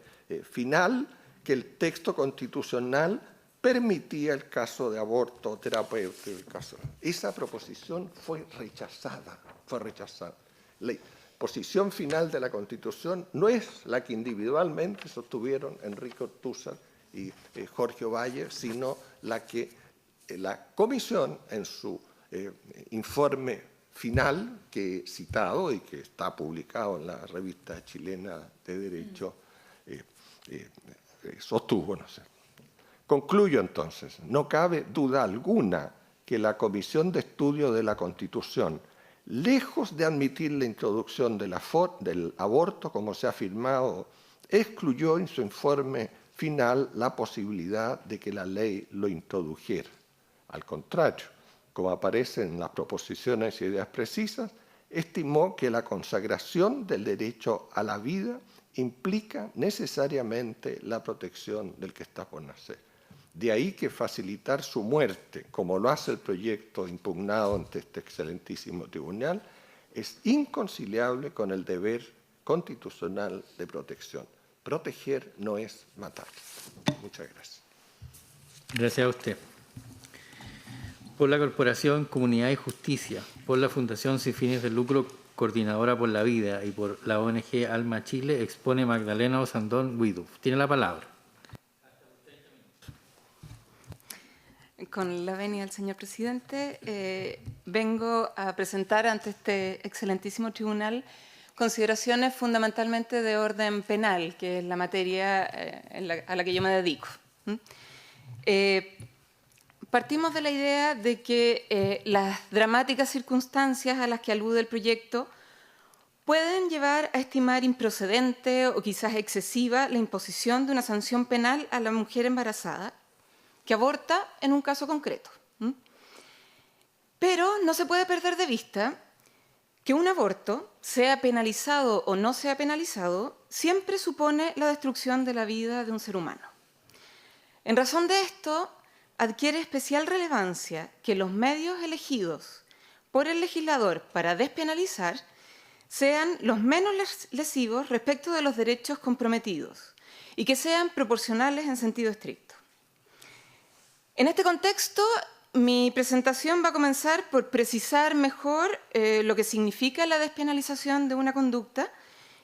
final que el texto constitucional permitía el caso de aborto terapéutico. Esa proposición fue rechazada. La posición final de la Constitución no es la que individualmente sostuvieron Enrique Ortúzar y Jorge Ovalle, sino la que la Comisión en su informe final, que he citado y que está publicado en la revista chilena de Derecho, sostuvo. No sé. Concluyo entonces, no cabe duda alguna que la Comisión de Estudio de la Constitución, lejos de admitir la introducción del aborto, como se ha afirmado, excluyó en su informe final la posibilidad de que la ley lo introdujera. Al contrario, como aparece en las proposiciones y ideas precisas, estimó que la consagración del derecho a la vida implica necesariamente la protección del que está por nacer. De ahí que facilitar su muerte, como lo hace el proyecto impugnado ante este excelentísimo tribunal, es inconciliable con el deber constitucional de protección. Proteger no es matar. Muchas gracias. Gracias a usted. Por la Corporación Comunidad y Justicia, por la Fundación Sin Fines de Lucro Coordinadora por la Vida y por la ONG Alma Chile, expone Magdalena Osandón Huiduf. Tiene la palabra. Con la venia del señor presidente, vengo a presentar ante este excelentísimo tribunal consideraciones fundamentalmente de orden penal, que es la materia a la que yo me dedico. Partimos de la idea de que las dramáticas circunstancias a las que alude el proyecto pueden llevar a estimar improcedente o quizás excesiva la imposición de una sanción penal a la mujer embarazada que aborta en un caso concreto. Pero no se puede perder de vista que un aborto, sea penalizado o no sea penalizado, siempre supone la destrucción de la vida de un ser humano. En razón de esto, adquiere especial relevancia que los medios elegidos por el legislador para despenalizar sean los menos lesivos respecto de los derechos comprometidos y que sean proporcionales en sentido estricto. En este contexto, mi presentación va a comenzar por precisar mejor lo que significa la despenalización de una conducta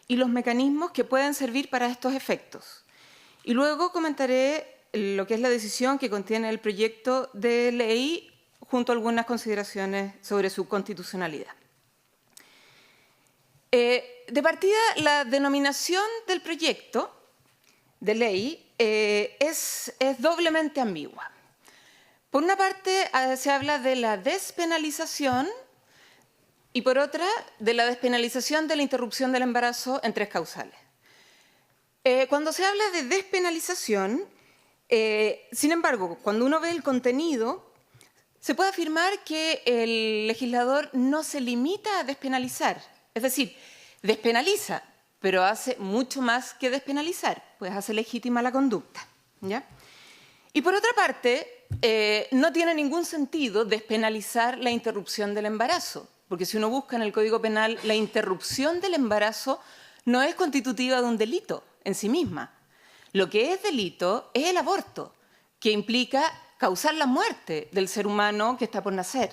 y los mecanismos que pueden servir para estos efectos. Y luego comentaré lo que es la decisión que contiene el proyecto de ley junto a algunas consideraciones sobre su constitucionalidad. De partida, la denominación del proyecto de ley es doblemente ambigua. Por una parte, se habla de la despenalización y por otra, de la despenalización de la interrupción del embarazo en 3 causales. Cuando se habla de despenalización, sin embargo, cuando uno ve el contenido, se puede afirmar que el legislador no se limita a despenalizar. Es decir, despenaliza, pero hace mucho más que despenalizar, pues hace legítima la conducta, ¿ya? Y por otra parte, no tiene ningún sentido despenalizar la interrupción del embarazo, porque si uno busca en el Código Penal, la interrupción del embarazo no es constitutiva de un delito en sí misma. Lo que es delito es el aborto, que implica causar la muerte del ser humano que está por nacer.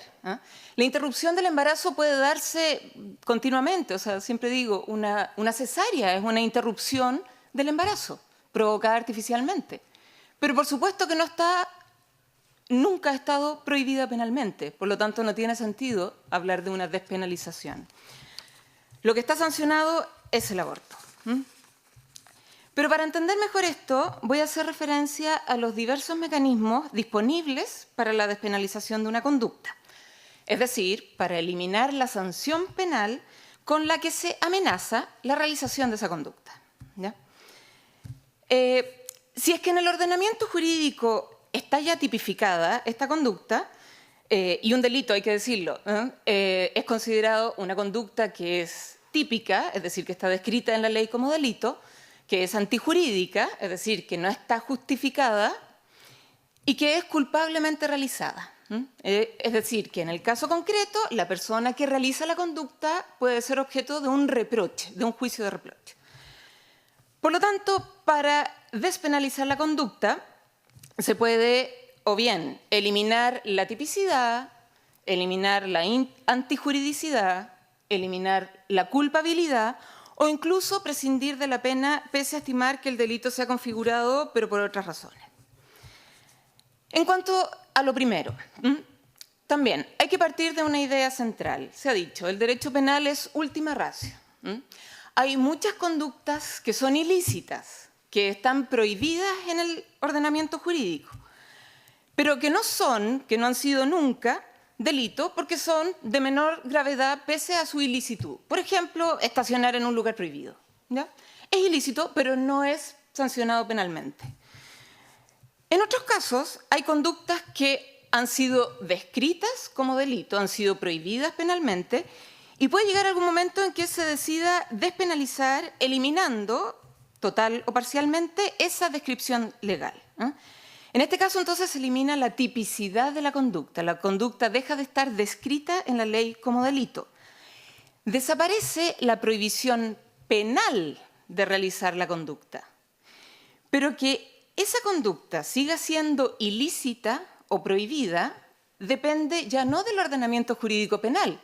La interrupción del embarazo puede darse continuamente, o sea, siempre digo, una cesárea es una interrupción del embarazo provocada artificialmente. Pero por supuesto que nunca ha estado prohibida penalmente, por lo tanto no tiene sentido hablar de una despenalización. Lo que está sancionado es el aborto. Pero para entender mejor esto, voy a hacer referencia a los diversos mecanismos disponibles para la despenalización de una conducta. Es decir, para eliminar la sanción penal con la que se amenaza la realización de esa conducta. ¿Ya? Si es que en el ordenamiento jurídico está ya tipificada esta conducta, y un delito, hay que decirlo, es considerado una conducta que es típica, es decir, que está descrita en la ley como delito, que es antijurídica, es decir, que no está justificada y que es culpablemente realizada. Es decir, que en el caso concreto, la persona que realiza la conducta puede ser objeto de un reproche, de un juicio de reproche. Por lo tanto, para despenalizar la conducta, se puede o bien eliminar la tipicidad, eliminar la antijuridicidad, eliminar la culpabilidad o incluso prescindir de la pena pese a estimar que el delito sea configurado pero por otras razones. En cuanto a lo primero, también hay que partir de una idea central. Se ha dicho, el derecho penal es última ratio. Hay muchas conductas que son ilícitas, que están prohibidas en el ordenamiento jurídico, pero que no han sido nunca delito porque son de menor gravedad pese a su ilicitud. Por ejemplo, estacionar en un lugar prohibido. ¿Ya? Es ilícito, pero no es sancionado penalmente. En otros casos, hay conductas que han sido descritas como delito, han sido prohibidas penalmente, y puede llegar algún momento en que se decida despenalizar eliminando, total o parcialmente, esa descripción legal. En este caso, entonces, se elimina la tipicidad de la conducta. La conducta deja de estar descrita en la ley como delito. Desaparece la prohibición penal de realizar la conducta. Pero que esa conducta siga siendo ilícita o prohibida depende ya no del ordenamiento jurídico penal,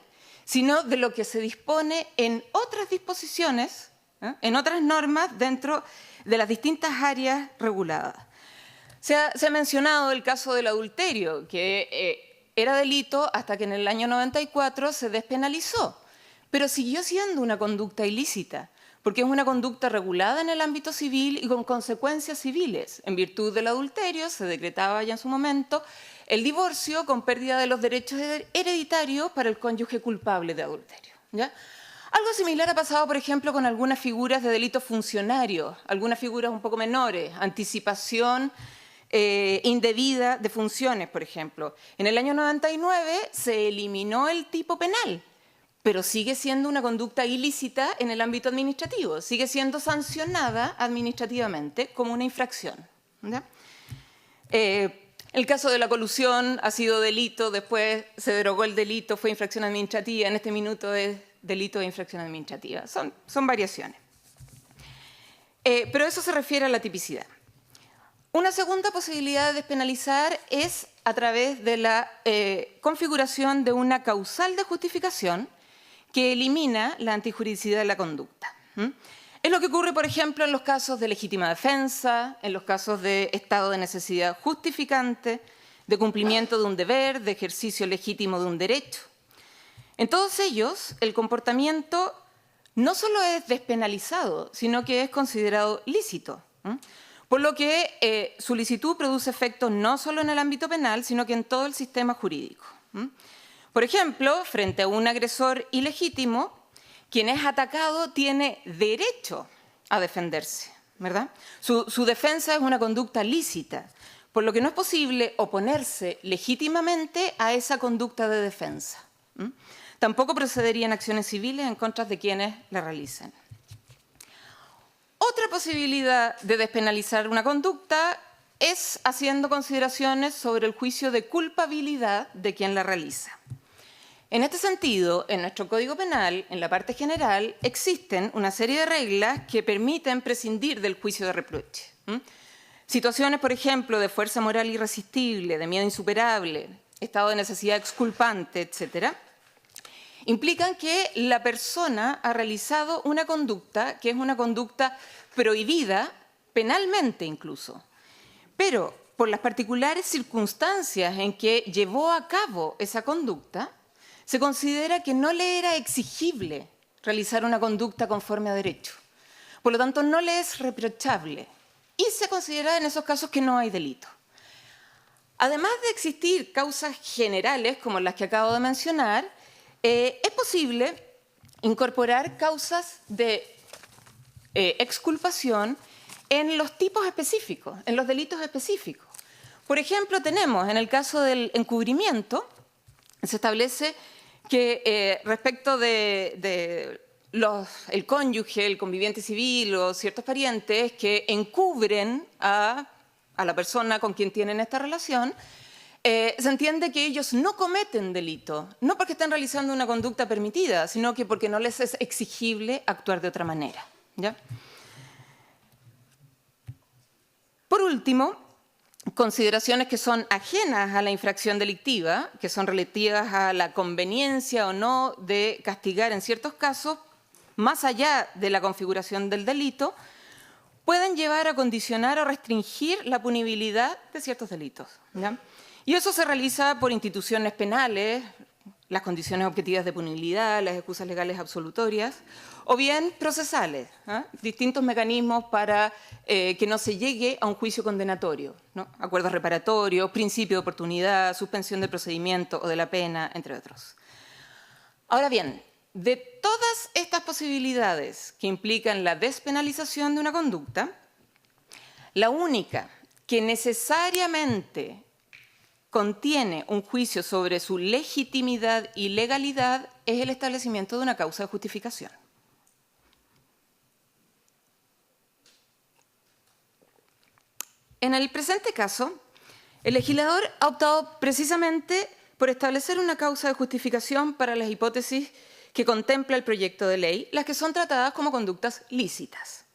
sino de lo que se dispone en otras disposiciones, en otras normas dentro de las distintas áreas reguladas. Se ha mencionado el caso del adulterio, que era delito hasta que en el año 94 se despenalizó, pero siguió siendo una conducta ilícita, porque es una conducta regulada en el ámbito civil y con consecuencias civiles. En virtud del adulterio se decretaba ya en su momento el divorcio con pérdida de los derechos hereditarios para el cónyuge culpable de adulterio. ¿Ya? Algo similar ha pasado, por ejemplo, con algunas figuras de delitos funcionarios, algunas figuras un poco menores, anticipación indebida de funciones, por ejemplo. En el año 99 se eliminó el tipo penal, pero sigue siendo una conducta ilícita en el ámbito administrativo, sigue siendo sancionada administrativamente como una infracción. ¿Ya? El caso de la colusión ha sido delito, después se derogó el delito, fue infracción administrativa, en este minuto es delito de infracción administrativa. Son variaciones. Pero eso se refiere a la tipicidad. Una segunda posibilidad de despenalizar es a través de la configuración de una causal de justificación que elimina la antijuridicidad de la conducta. Es lo que ocurre, por ejemplo, en los casos de legítima defensa, en los casos de estado de necesidad justificante, de cumplimiento de un deber, de ejercicio legítimo de un derecho. En todos ellos, el comportamiento no solo es despenalizado, sino que es considerado lícito. Por lo que su licitud produce efectos no solo en el ámbito penal, sino que en todo el sistema jurídico. Por ejemplo, frente a un agresor ilegítimo, quien es atacado tiene derecho a defenderse, ¿verdad? Su defensa es una conducta lícita, por lo que no es posible oponerse legítimamente a esa conducta de defensa. Tampoco procederían acciones civiles en contra de quienes la realicen. Otra posibilidad de despenalizar una conducta es haciendo consideraciones sobre el juicio de culpabilidad de quien la realiza. En este sentido, en nuestro Código Penal, en la parte general, existen una serie de reglas que permiten prescindir del juicio de reproche. Situaciones, por ejemplo, de fuerza moral irresistible, de miedo insuperable, estado de necesidad exculpante, etcétera, implican que la persona ha realizado una conducta que es una conducta prohibida penalmente incluso, pero por las particulares circunstancias en que llevó a cabo esa conducta, se considera que no le era exigible realizar una conducta conforme a derecho. Por lo tanto, no le es reprochable y se considera en esos casos que no hay delito. Además de existir causas generales como las que acabo de mencionar, es posible incorporar causas de exculpación en los tipos específicos, en los delitos específicos. Por ejemplo, tenemos en el caso del encubrimiento, se establece que respecto de el cónyuge, el conviviente civil o ciertos parientes que encubren a la persona con quien tienen esta relación, se entiende que ellos no cometen delito, no porque estén realizando una conducta permitida, sino que porque no les es exigible actuar de otra manera, ¿ya? Por último, consideraciones que son ajenas a la infracción delictiva, que son relativas a la conveniencia o no de castigar en ciertos casos, más allá de la configuración del delito, pueden llevar a condicionar o restringir la punibilidad de ciertos delitos, ¿ya? Y eso se realiza por instituciones penales, las condiciones objetivas de punibilidad, las excusas legales absolutorias, o bien procesales, distintos mecanismos para que no se llegue a un juicio condenatorio, ¿no? Acuerdos reparatorios, principio de oportunidad, suspensión del procedimiento o de la pena, entre otros. Ahora bien, de todas estas posibilidades que implican la despenalización de una conducta, la única que necesariamente contiene un juicio sobre su legitimidad y legalidad es el establecimiento de una causa de justificación. En el presente caso, el legislador ha optado precisamente por establecer una causa de justificación para las hipótesis que contempla el proyecto de ley, las que son tratadas como conductas lícitas.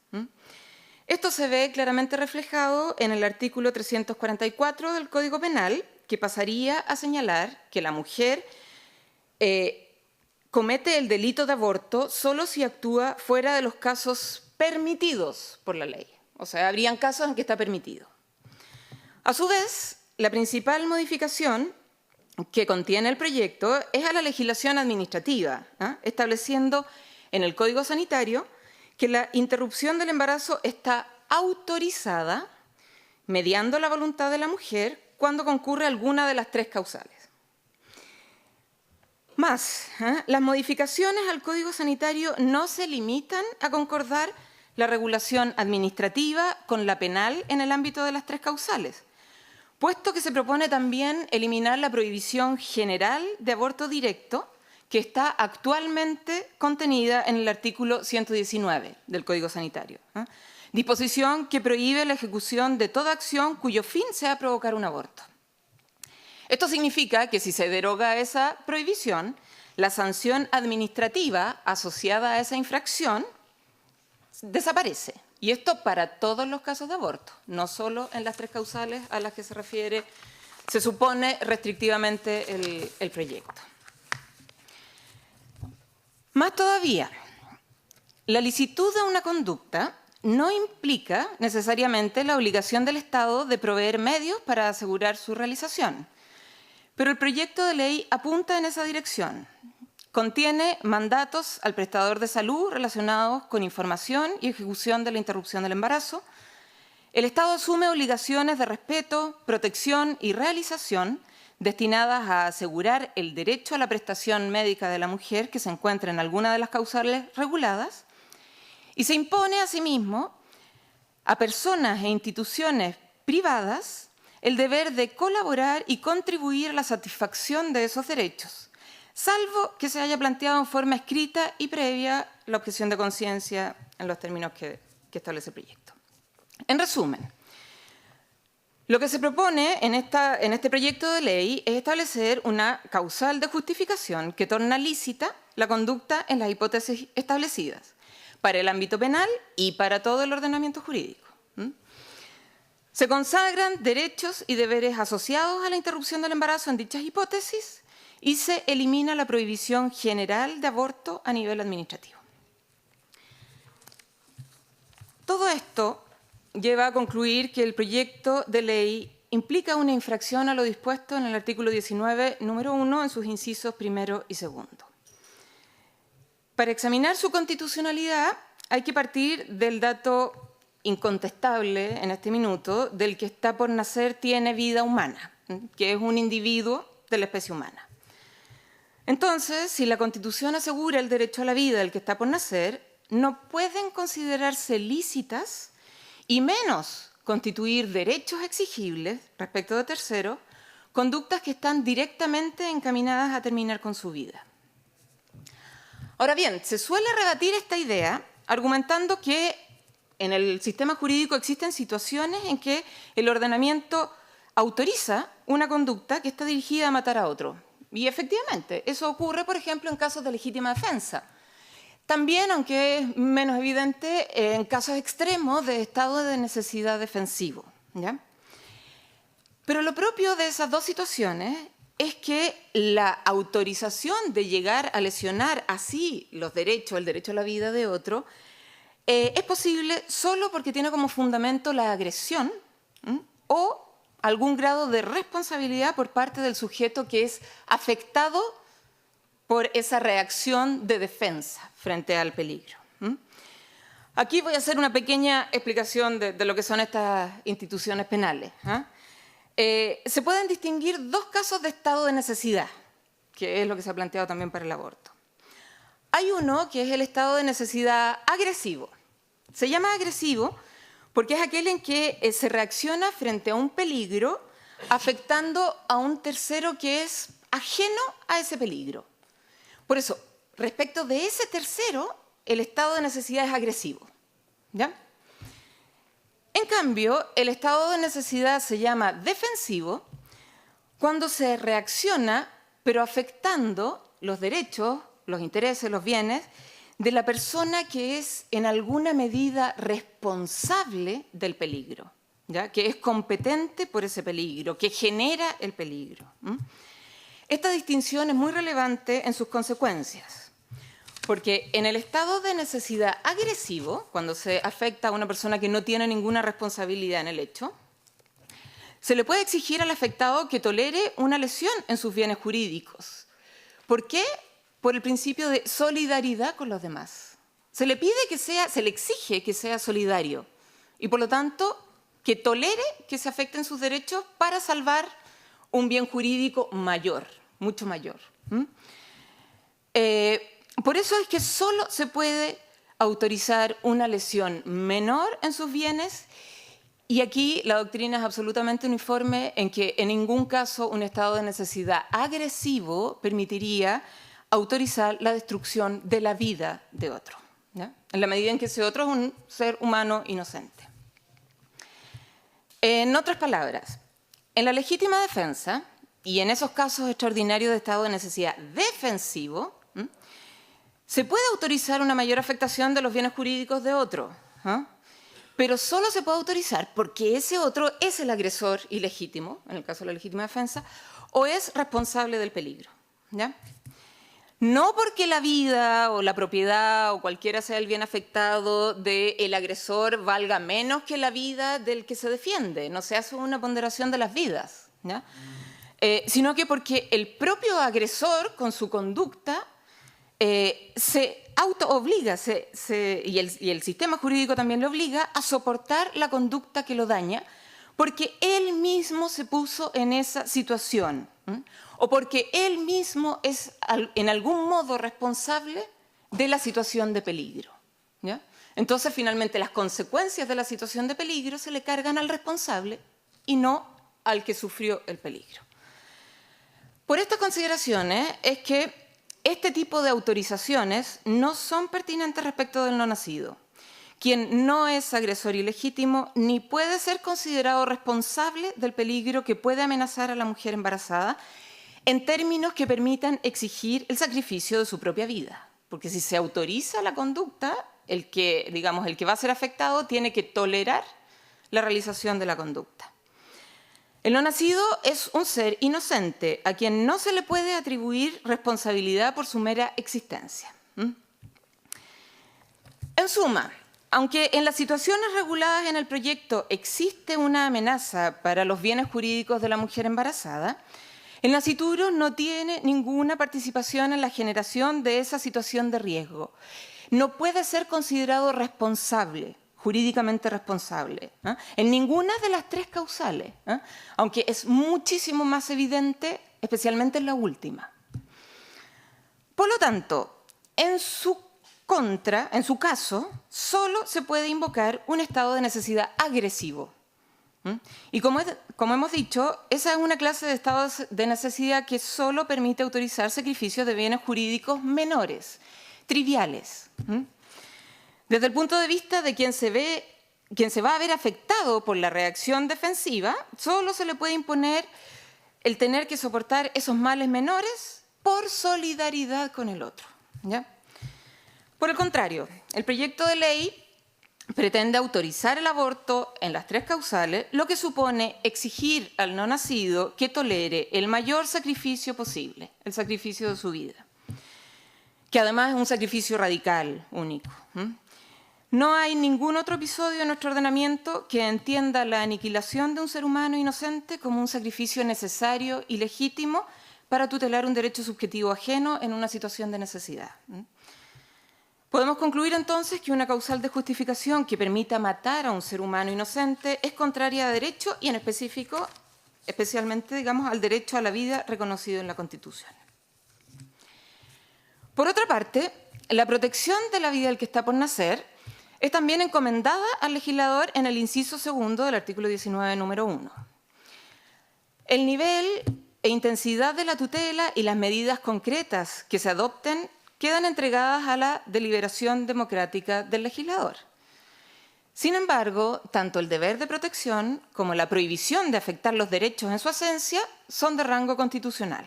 Esto se ve claramente reflejado en el artículo 344 del Código Penal, que pasaría a señalar que la mujer comete el delito de aborto solo si actúa fuera de los casos permitidos por la ley. O sea, habrían casos en que está permitido. A su vez, la principal modificación que contiene el proyecto es a la legislación administrativa, estableciendo en el Código Sanitario que la interrupción del embarazo está autorizada mediando la voluntad de la mujer cuando concurre alguna de las tres causales. Más, las modificaciones al Código Sanitario no se limitan a concordar la regulación administrativa con la penal en el ámbito de las tres causales, puesto que se propone también eliminar la prohibición general de aborto directo que está actualmente contenida en el artículo 119 del Código Sanitario. Disposición que prohíbe la ejecución de toda acción cuyo fin sea provocar un aborto. Esto significa que si se deroga esa prohibición, la sanción administrativa asociada a esa infracción desaparece. Y esto para todos los casos de aborto, no solo en las tres causales a las que se refiere, se supone restrictivamente el proyecto. Más todavía, la licitud de una conducta no implica necesariamente la obligación del Estado de proveer medios para asegurar su realización. Pero el proyecto de ley apunta en esa dirección. Contiene mandatos al prestador de salud relacionados con información y ejecución de la interrupción del embarazo. El Estado asume obligaciones de respeto, protección y realización destinadas a asegurar el derecho a la prestación médica de la mujer que se encuentra en alguna de las causales reguladas. Y se impone asimismo a personas e instituciones privadas el deber de colaborar y contribuir a la satisfacción de esos derechos, salvo que se haya planteado en forma escrita y previa la objeción de conciencia en los términos que establece el proyecto. En resumen, lo que se propone en este proyecto de ley es establecer una causal de justificación que torna lícita la conducta en las hipótesis establecidas, para el ámbito penal y para todo el ordenamiento jurídico. Se consagran derechos y deberes asociados a la interrupción del embarazo en dichas hipótesis y se elimina la prohibición general de aborto a nivel administrativo. Todo esto lleva a concluir que el proyecto de ley implica una infracción a lo dispuesto en el artículo 19, número 1, en sus incisos primero y segundo. Para examinar su constitucionalidad hay que partir del dato incontestable en este minuto del que está por nacer tiene vida humana, que es un individuo de la especie humana. Entonces, si la Constitución asegura el derecho a la vida del que está por nacer, no pueden considerarse lícitas y menos constituir derechos exigibles respecto de terceros, conductas que están directamente encaminadas a terminar con su vida. Ahora bien, se suele rebatir esta idea argumentando que en el sistema jurídico existen situaciones en que el ordenamiento autoriza una conducta que está dirigida a matar a otro. Y efectivamente, eso ocurre, por ejemplo, en casos de legítima defensa. También, aunque es menos evidente, en casos extremos de estado de necesidad defensivo, ¿ya? Pero lo propio de esas dos situaciones es que la autorización de llegar a lesionar así el derecho a la vida de otro, es posible solo porque tiene como fundamento la agresión o algún grado de responsabilidad por parte del sujeto que es afectado por esa reacción de defensa frente al peligro. Aquí voy a hacer una pequeña explicación de lo que son estas instituciones penales. Se pueden distinguir dos casos de estado de necesidad, que es lo que se ha planteado también para el aborto. Hay uno que es el estado de necesidad agresivo. Se llama agresivo porque es aquel en que se reacciona frente a un peligro afectando a un tercero que es ajeno a ese peligro. Por eso, respecto de ese tercero, el estado de necesidad es agresivo, ¿ya? En cambio, el estado de necesidad se llama defensivo cuando se reacciona, pero afectando los derechos, los intereses, los bienes de la persona que es en alguna medida responsable del peligro, ¿ya? Que es competente por ese peligro, que genera el peligro. Esta distinción es muy relevante en sus consecuencias, porque en el estado de necesidad agresivo, cuando se afecta a una persona que no tiene ninguna responsabilidad en el hecho, se le puede exigir al afectado que tolere una lesión en sus bienes jurídicos. ¿Por qué? Por el principio de solidaridad con los demás. Se le exige que sea solidario y, por lo tanto, que tolere que se afecten sus derechos para salvar un bien jurídico mayor, mucho mayor. Por eso es que solo se puede autorizar una lesión menor en sus bienes, y aquí la doctrina es absolutamente uniforme en que en ningún caso un estado de necesidad agresivo permitiría autorizar la destrucción de la vida de otro, ¿ya? En la medida en que ese otro es un ser humano inocente. En otras palabras, en la legítima defensa y en esos casos extraordinarios de estado de necesidad defensivo, se puede autorizar una mayor afectación de los bienes jurídicos de otro, pero solo se puede autorizar porque ese otro es el agresor ilegítimo, en el caso de la legítima defensa, o es responsable del peligro, ¿ya? No porque la vida o la propiedad o cualquiera sea el bien afectado del agresor valga menos que la vida del que se defiende, no se hace una ponderación de las vidas, ¿ya? Sino que porque el propio agresor con su conducta se auto-obliga, y el sistema jurídico también lo obliga a soportar la conducta que lo daña, porque él mismo se puso en esa situación, o porque él mismo es en algún modo responsable de la situación de peligro, ¿ya? Entonces, finalmente, las consecuencias de la situación de peligro se le cargan al responsable y no al que sufrió el peligro. Por estas consideraciones es que este tipo de autorizaciones no son pertinentes respecto del no nacido, quien no es agresor ilegítimo ni puede ser considerado responsable del peligro que puede amenazar a la mujer embarazada en términos que permitan exigir el sacrificio de su propia vida. Porque si se autoriza la conducta, el que va a ser afectado tiene que tolerar la realización de la conducta. El no nacido es un ser inocente a quien no se le puede atribuir responsabilidad por su mera existencia. En suma, aunque en las situaciones reguladas en el proyecto existe una amenaza para los bienes jurídicos de la mujer embarazada, el nascituro no tiene ninguna participación en la generación de esa situación de riesgo. No puede ser considerado responsable, jurídicamente responsable, en ninguna de las tres causales, aunque es muchísimo más evidente, especialmente en la última. Por lo tanto, en su caso, solo se puede invocar un estado de necesidad agresivo. Y como hemos dicho, esa es una clase de estado de necesidad que solo permite autorizar sacrificios de bienes jurídicos menores, triviales. Desde el punto de vista de quien se va a ver afectado por la reacción defensiva, solo se le puede imponer el tener que soportar esos males menores por solidaridad con el otro, ¿ya? Por el contrario, el proyecto de ley pretende autorizar el aborto en las 3 causales, lo que supone exigir al no nacido que tolere el mayor sacrificio posible, el sacrificio de su vida, que además es un sacrificio radical, único. No hay ningún otro episodio en nuestro ordenamiento que entienda la aniquilación de un ser humano inocente como un sacrificio necesario y legítimo para tutelar un derecho subjetivo ajeno en una situación de necesidad. Podemos concluir entonces que una causal de justificación que permita matar a un ser humano inocente es contraria a derecho y en específico, especialmente, digamos, al derecho a la vida reconocido en la Constitución. Por otra parte, la protección de la vida del que está por nacer es también encomendada al legislador en el inciso 2 del artículo 19, número 1. El nivel e intensidad de la tutela y las medidas concretas que se adopten quedan entregadas a la deliberación democrática del legislador. Sin embargo, tanto el deber de protección como la prohibición de afectar los derechos en su esencia son de rango constitucional.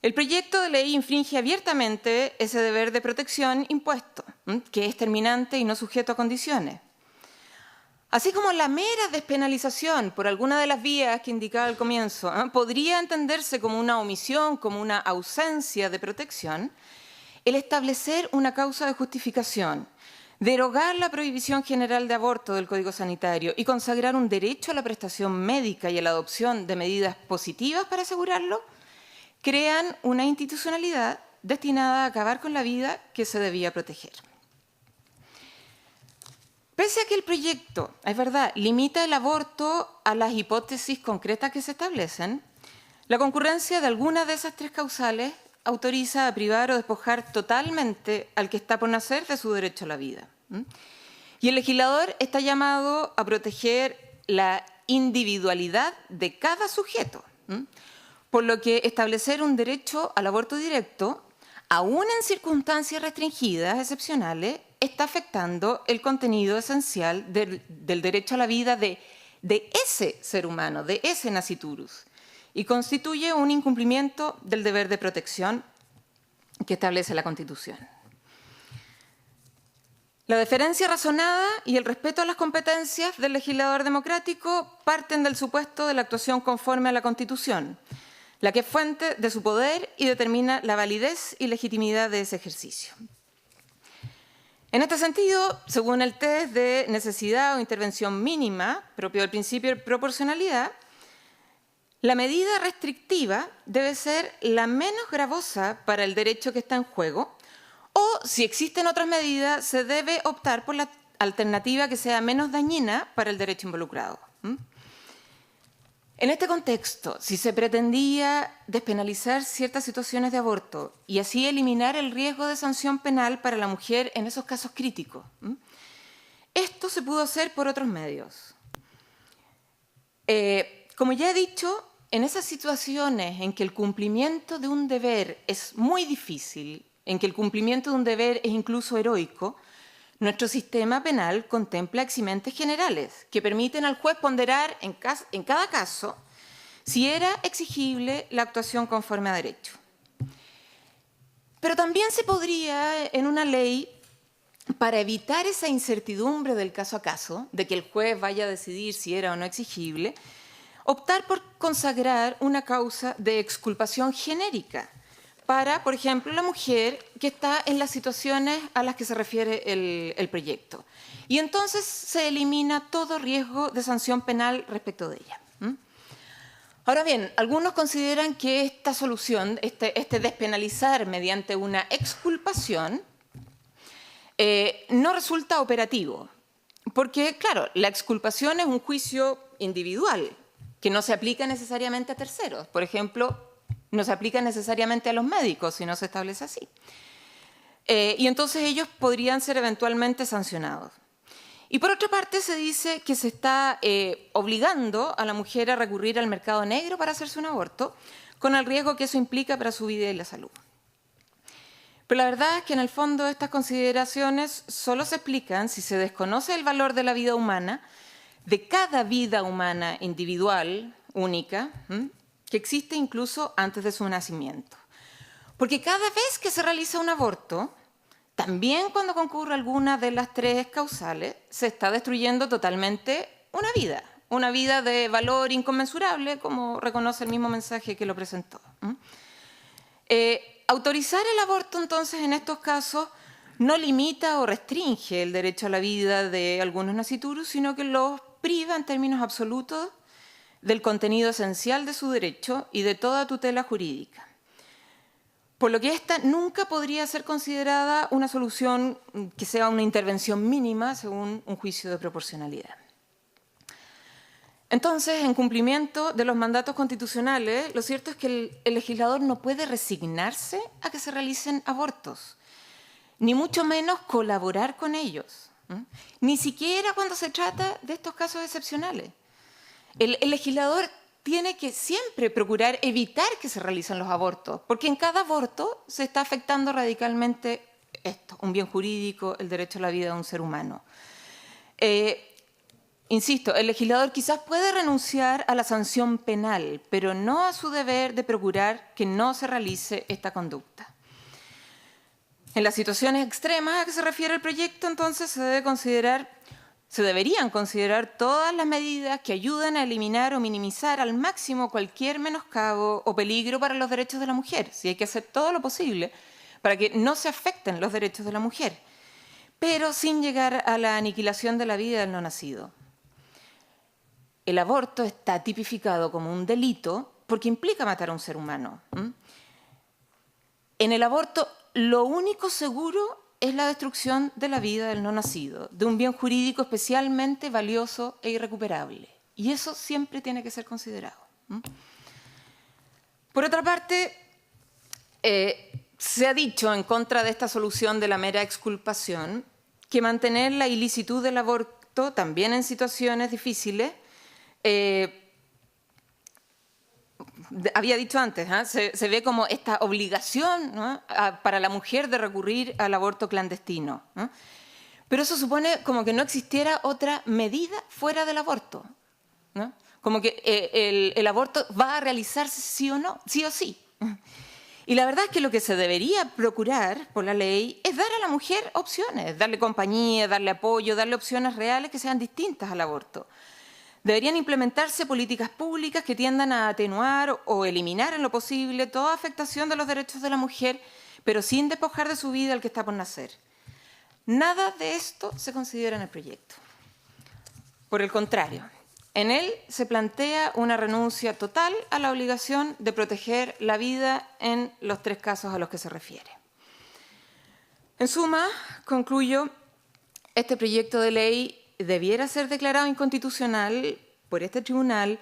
El proyecto de ley infringe abiertamente ese deber de protección impuesto, que es terminante y no sujeto a condiciones. Así como la mera despenalización por alguna de las vías que indicaba al comienzo podría entenderse como una omisión, como una ausencia de protección, el establecer una causa de justificación, derogar la prohibición general de aborto del Código Sanitario y consagrar un derecho a la prestación médica y a la adopción de medidas positivas para asegurarlo, crean una institucionalidad destinada a acabar con la vida que se debía proteger. Pese a que el proyecto, es verdad, limita el aborto a las hipótesis concretas que se establecen, la concurrencia de alguna de esas 3 causales autoriza a privar o despojar totalmente al que está por nacer de su derecho a la vida. Y el legislador está llamado a proteger la individualidad de cada sujeto, por lo que establecer un derecho al aborto directo, aún en circunstancias restringidas, excepcionales, está afectando el contenido esencial del derecho a la vida de ese ser humano, de ese nasciturus, y constituye un incumplimiento del deber de protección que establece la Constitución. La deferencia razonada y el respeto a las competencias del legislador democrático parten del supuesto de la actuación conforme a la Constitución, la que es fuente de su poder y determina la validez y legitimidad de ese ejercicio. En este sentido, según el test de necesidad o intervención mínima, propio del principio de proporcionalidad, la medida restrictiva debe ser la menos gravosa para el derecho que está en juego, o si existen otras medidas, se debe optar por la alternativa que sea menos dañina para el derecho involucrado. En este contexto, si se pretendía despenalizar ciertas situaciones de aborto y así eliminar el riesgo de sanción penal para la mujer en esos casos críticos, esto se pudo hacer por otros medios. Como ya he dicho, en esas situaciones en que el cumplimiento de un deber es muy difícil, en que el cumplimiento de un deber es incluso heroico, nuestro sistema penal contempla eximentes generales que permiten al juez ponderar en cada caso si era exigible la actuación conforme a derecho. Pero también se podría, en una ley, para evitar esa incertidumbre del caso a caso, de que el juez vaya a decidir si era o no exigible, optar por consagrar una causa de exculpación genérica para, por ejemplo, la mujer que está en las situaciones a las que se refiere el proyecto. Y entonces se elimina todo riesgo de sanción penal respecto de ella. Ahora bien, algunos consideran que esta solución, este despenalizar mediante una exculpación, no resulta operativo. Porque, claro, la exculpación es un juicio individual que no se aplica necesariamente a terceros. Por ejemplo, No se aplica necesariamente a los médicos si no se establece así. Y entonces ellos podrían ser eventualmente sancionados. Y por otra parte se dice que se está obligando a la mujer a recurrir al mercado negro para hacerse un aborto, con el riesgo que eso implica para su vida y la salud. Pero la verdad es que en el fondo estas consideraciones solo se explican si se desconoce el valor de la vida humana, de cada vida humana individual, única, que existe incluso antes de su nacimiento. Porque cada vez que se realiza un aborto, también cuando concurre alguna de las tres causales, se está destruyendo totalmente una vida de valor inconmensurable, como reconoce el mismo mensaje que lo presentó. Autorizar el aborto, entonces, en estos casos, no limita o restringe el derecho a la vida de algunos naciturus, sino que los priva en términos absolutos del contenido esencial de su derecho y de toda tutela jurídica. Por lo que esta nunca podría ser considerada una solución que sea una intervención mínima según un juicio de proporcionalidad. Entonces, en cumplimiento de los mandatos constitucionales, lo cierto es que el legislador no puede resignarse a que se realicen abortos, ni mucho menos colaborar con ellos, ni siquiera cuando se trata de estos casos excepcionales. El legislador tiene que siempre procurar evitar que se realicen los abortos, porque en cada aborto se está afectando radicalmente esto, un bien jurídico, el derecho a la vida de un ser humano. Insisto, el legislador quizás puede renunciar a la sanción penal, pero no a su deber de procurar que no se realice esta conducta. En las situaciones extremas a que se refiere el proyecto, entonces, se deberían considerar todas las medidas que ayuden a eliminar o minimizar al máximo cualquier menoscabo o peligro para los derechos de la mujer. Sí, hay que hacer todo lo posible para que no se afecten los derechos de la mujer, pero sin llegar a la aniquilación de la vida del no nacido. El aborto está tipificado como un delito porque implica matar a un ser humano. En el aborto, lo único seguro es la destrucción de la vida del no nacido, de un bien jurídico especialmente valioso e irrecuperable. Y eso siempre tiene que ser considerado. Por otra parte, se ha dicho en contra de esta solución de la mera exculpación que mantener la ilicitud del aborto, también en situaciones difíciles, había dicho antes, se ve como esta obligación, ¿no?, para la mujer de recurrir al aborto clandestino, ¿no? Pero eso supone como que no existiera otra medida fuera del aborto, ¿no? Como que el aborto va a realizarse sí o no, sí o sí. Y la verdad es que lo que se debería procurar por la ley es dar a la mujer opciones, darle compañía, darle apoyo, darle opciones reales que sean distintas al aborto. Deberían implementarse políticas públicas que tiendan a atenuar o eliminar en lo posible toda afectación de los derechos de la mujer, pero sin despojar de su vida al que está por nacer. Nada de esto se considera en el proyecto. Por el contrario, en él se plantea una renuncia total a la obligación de proteger la vida en los tres casos a los que se refiere. En suma, concluyo, este proyecto de ley debiera ser declarado inconstitucional por este tribunal,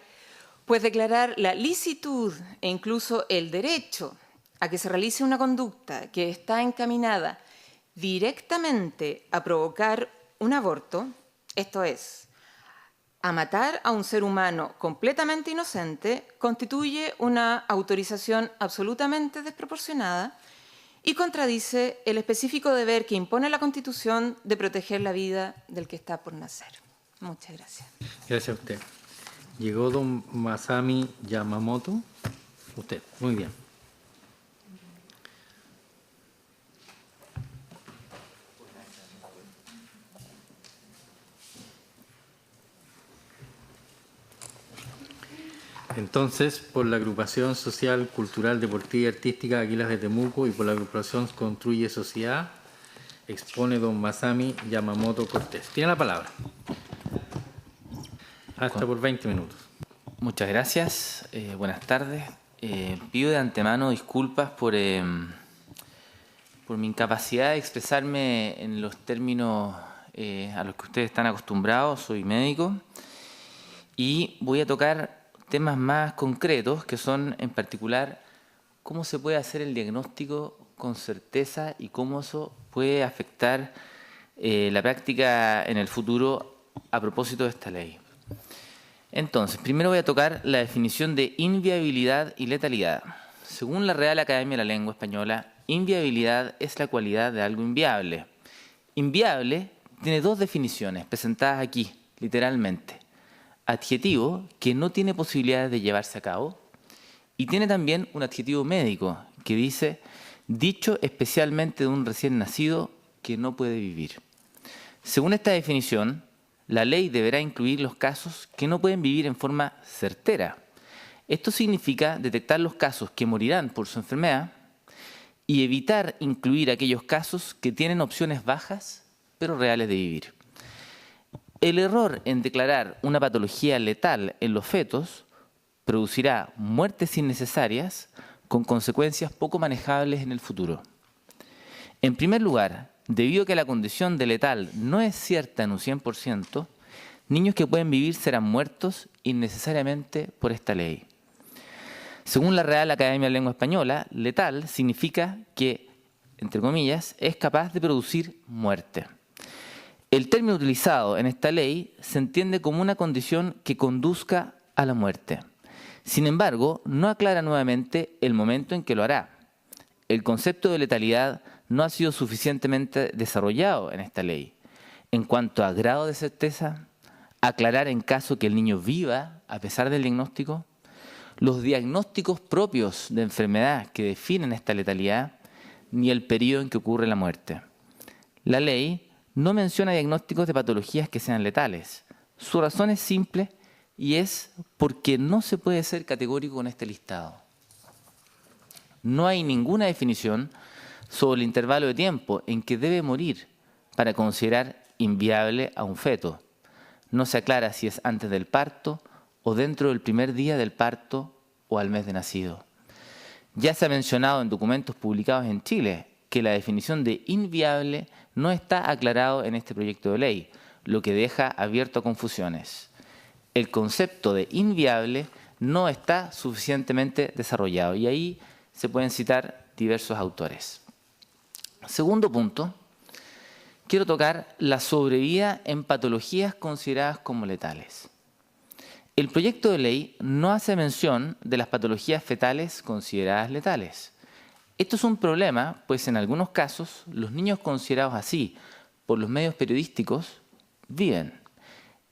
pues declarar la licitud e incluso el derecho a que se realice una conducta que está encaminada directamente a provocar un aborto, esto es, a matar a un ser humano completamente inocente, constituye una autorización absolutamente desproporcionada y contradice el específico deber que impone la Constitución de proteger la vida del que está por nacer. Muchas gracias. Gracias a usted. Llegó don Masami Yamamoto. Usted, muy bien. Entonces, por la Agrupación Social, Cultural, Deportiva y Artística Águilas de Temuco y por la Agrupación Construye Sociedad, expone don Masami Yamamoto Cortés. Tiene la palabra. Hasta por 20 minutos. Muchas gracias. Buenas tardes. Pido de antemano disculpas por mi incapacidad de expresarme en los términos a los que ustedes están acostumbrados. Soy médico y voy a tocar temas más concretos que son en particular cómo se puede hacer el diagnóstico con certeza y cómo eso puede afectar la práctica en el futuro a propósito de esta ley. Entonces, primero voy a tocar la definición de inviabilidad y letalidad. Según la Real Academia de la Lengua Española, inviabilidad es la cualidad de algo inviable. Inviable tiene dos definiciones presentadas aquí, literalmente. Adjetivo, que no tiene posibilidades de llevarse a cabo, y tiene también un adjetivo médico, que dice, dicho especialmente de un recién nacido que no puede vivir. Según esta definición, la ley deberá incluir los casos que no pueden vivir en forma certera. Esto significa detectar los casos que morirán por su enfermedad y evitar incluir aquellos casos que tienen opciones bajas pero reales de vivir. El error en declarar una patología letal en los fetos producirá muertes innecesarias con consecuencias poco manejables en el futuro. En primer lugar, debido a que la condición de letal no es cierta en un 100%, niños que pueden vivir serán muertos innecesariamente por esta ley. Según la Real Academia de Lengua Española, letal significa que, entre comillas, es capaz de producir muerte. El término utilizado en esta ley se entiende como una condición que conduzca a la muerte. Sin embargo, no aclara nuevamente el momento en que lo hará. El concepto de letalidad no ha sido suficientemente desarrollado en esta ley. En cuanto a grado de certeza, aclarar en caso que el niño viva a pesar del diagnóstico, los diagnósticos propios de enfermedad que definen esta letalidad, ni el periodo en que ocurre la muerte. La ley no menciona diagnósticos de patologías que sean letales. Su razón es simple y es porque no se puede ser categórico con este listado. No hay ninguna definición sobre el intervalo de tiempo en que debe morir para considerar inviable a un feto. No se aclara si es antes del parto o dentro del primer día del parto o al mes de nacido. Ya se ha mencionado en documentos publicados en Chile que la definición de inviable no está aclarado en este proyecto de ley, lo que deja abierto a confusiones. El concepto de inviable no está suficientemente desarrollado y ahí se pueden citar diversos autores. Segundo punto, quiero tocar la sobrevida en patologías consideradas como letales. El proyecto de ley no hace mención de las patologías fetales consideradas letales. Esto es un problema, pues en algunos casos los niños considerados así por los medios periodísticos viven.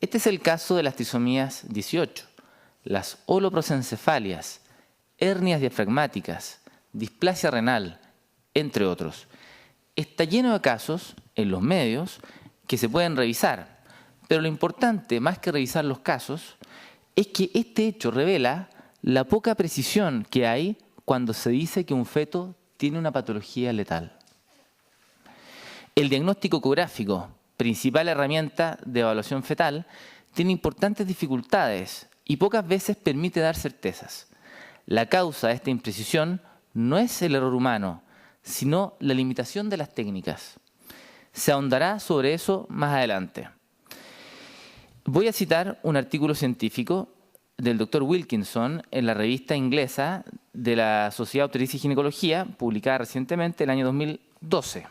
Este es el caso de las trisomías 18, las holoprosencefalias, hernias diafragmáticas, displasia renal, entre otros. Está lleno de casos en los medios que se pueden revisar, pero lo importante, más que revisar los casos, es que este hecho revela la poca precisión que hay cuando se dice que un feto tiene una patología letal. El diagnóstico ecográfico, principal herramienta de evaluación fetal, tiene importantes dificultades y pocas veces permite dar certezas. La causa de esta imprecisión no es el error humano, sino la limitación de las técnicas. Se ahondará sobre eso más adelante. Voy a citar un artículo científico del Dr. Wilkinson en la revista inglesa de la Sociedad de Obstetricia y Ginecología, publicada recientemente el año 2012.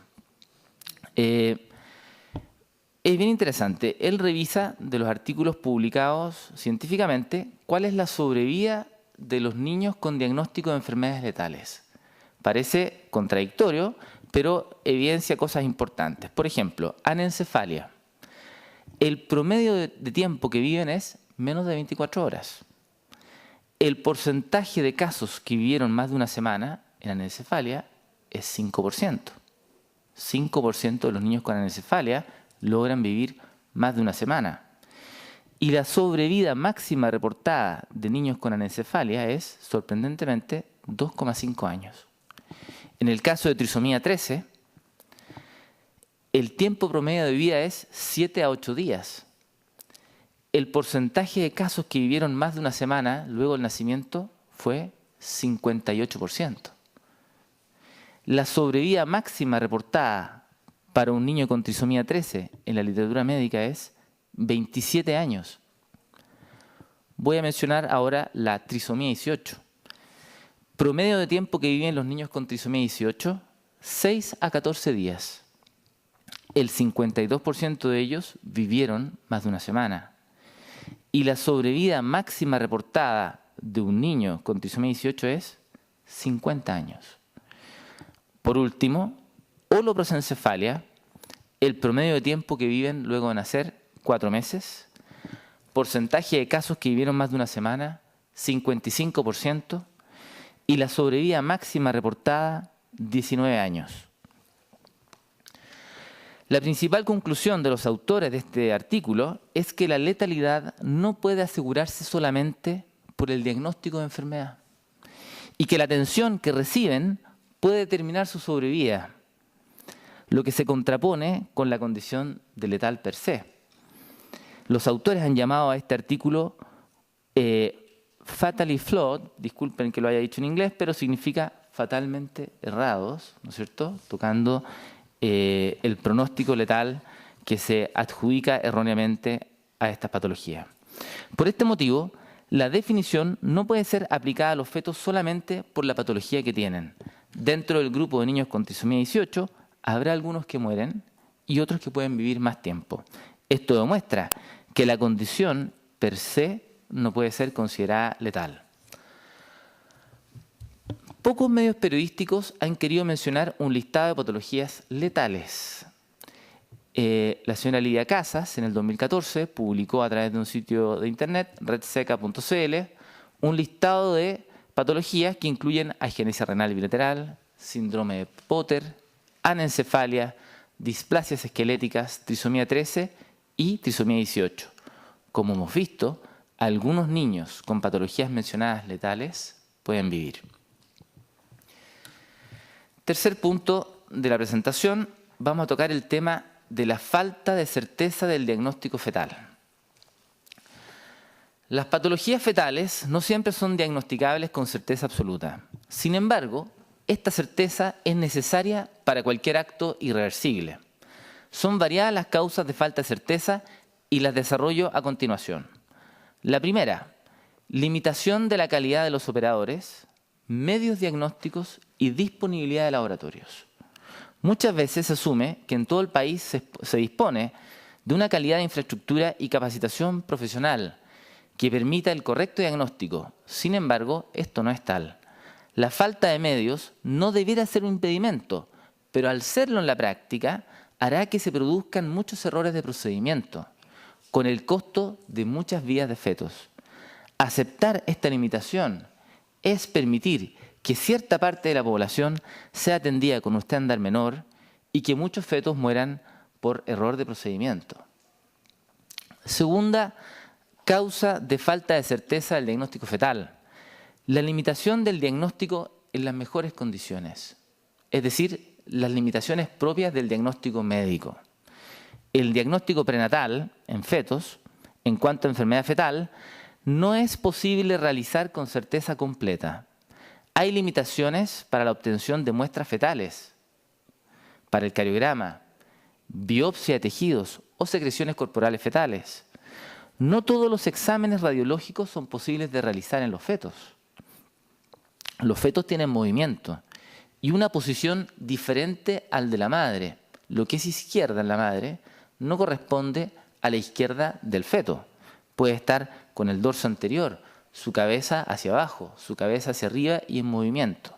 Es bien interesante. Él revisa de los artículos publicados científicamente cuál es la sobrevida de los niños con diagnóstico de enfermedades letales. Parece contradictorio, pero evidencia cosas importantes. Por ejemplo, anencefalia. El promedio de tiempo que viven es menos de 24 horas. El porcentaje de casos que vivieron más de una semana en anencefalia es 5%. 5% de los niños con anencefalia logran vivir más de una semana. Y la sobrevida máxima reportada de niños con anencefalia es, sorprendentemente, 2,5 años. En el caso de trisomía 13, el tiempo promedio de vida es 7 a 8 días. El porcentaje de casos que vivieron más de una semana luego del nacimiento fue 58%. La sobrevida máxima reportada para un niño con trisomía 13 en la literatura médica es 27 años. Voy a mencionar ahora la trisomía 18. Promedio de tiempo que viven los niños con trisomía 18, 6 a 14 días. El 52% de ellos vivieron más de una semana. Y la sobrevida máxima reportada de un niño con trisomía 18 es 50 años. Por último, holoprosencefalia, el promedio de tiempo que viven luego de nacer, 4 meses. Porcentaje de casos que vivieron más de una semana, 55%. Y la sobrevida máxima reportada, 19 años. La principal conclusión de los autores de este artículo es que la letalidad no puede asegurarse solamente por el diagnóstico de enfermedad y que la atención que reciben puede determinar su sobrevida, lo que se contrapone con la condición de letal per se. Los autores han llamado a este artículo fatally flawed, disculpen que lo haya dicho en inglés, pero significa fatalmente errados, ¿no es cierto?, tocando el pronóstico letal que se adjudica erróneamente a estas patologías. Por este motivo, la definición no puede ser aplicada a los fetos solamente por la patología que tienen. Dentro del grupo de niños con trisomía 18, habrá algunos que mueren y otros que pueden vivir más tiempo. Esto demuestra que la condición per se no puede ser considerada letal. Pocos medios periodísticos han querido mencionar un listado de patologías letales. La señora Lidia Casas, en el 2014, publicó a través de un sitio de internet, redseca.cl, un listado de patologías que incluyen agenesia renal bilateral, síndrome de Potter, anencefalia, displasias esqueléticas, trisomía 13 y trisomía 18. Como hemos visto, algunos niños con patologías mencionadas letales pueden vivir. Tercer punto de la presentación, vamos a tocar el tema de la falta de certeza del diagnóstico fetal. Las patologías fetales no siempre son diagnosticables con certeza absoluta. Sin embargo, esta certeza es necesaria para cualquier acto irreversible. Son variadas las causas de falta de certeza y las desarrollo a continuación. La primera, limitación de la calidad de los operadores, medios diagnósticos y disponibilidad de laboratorios. Muchas veces se asume que en todo el país se dispone de una calidad de infraestructura y capacitación profesional que permita el correcto diagnóstico. Sin embargo, esto no es tal. La falta de medios no debiera ser un impedimento, pero al serlo en la práctica hará que se produzcan muchos errores de procedimiento, con el costo de muchas vidas de fetos. Aceptar esta limitación es permitir que cierta parte de la población sea atendida con un estándar menor y que muchos fetos mueran por error de procedimiento. Segunda causa de falta de certeza del diagnóstico fetal, la limitación del diagnóstico en las mejores condiciones, es decir, las limitaciones propias del diagnóstico médico. El diagnóstico prenatal en fetos, en cuanto a enfermedad fetal, no es posible realizar con certeza completa. Hay limitaciones para la obtención de muestras fetales, para el cariograma, biopsia de tejidos o secreciones corporales fetales. No todos los exámenes radiológicos son posibles de realizar en los fetos. Los fetos tienen movimiento y una posición diferente al de la madre. Lo que es izquierda en la madre no corresponde a la izquierda del feto. Puede estar con el dorso anterior, su cabeza hacia abajo, su cabeza hacia arriba y en movimiento.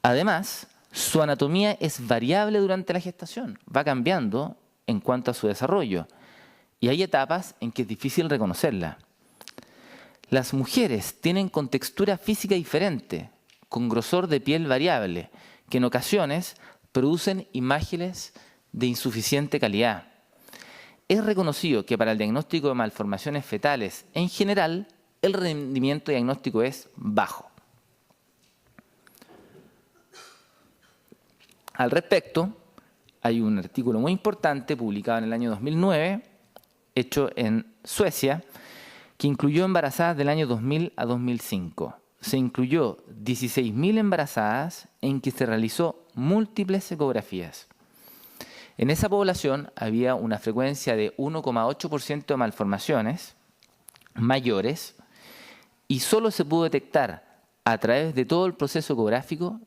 Además, su anatomía es variable durante la gestación, va cambiando en cuanto a su desarrollo y hay etapas en que es difícil reconocerla. Las mujeres tienen contextura física diferente, con grosor de piel variable, que en ocasiones producen imágenes de insuficiente calidad. Es reconocido que para el diagnóstico de malformaciones fetales en general, el rendimiento diagnóstico es bajo. Al respecto, hay un artículo muy importante publicado en el año 2009, hecho en Suecia, que incluyó embarazadas del año 2000 a 2005. Se incluyó 16.000 embarazadas en que se realizó múltiples ecografías. En esa población había una frecuencia de 1,8% de malformaciones mayores y solo se pudo detectar a través de todo el proceso ecográfico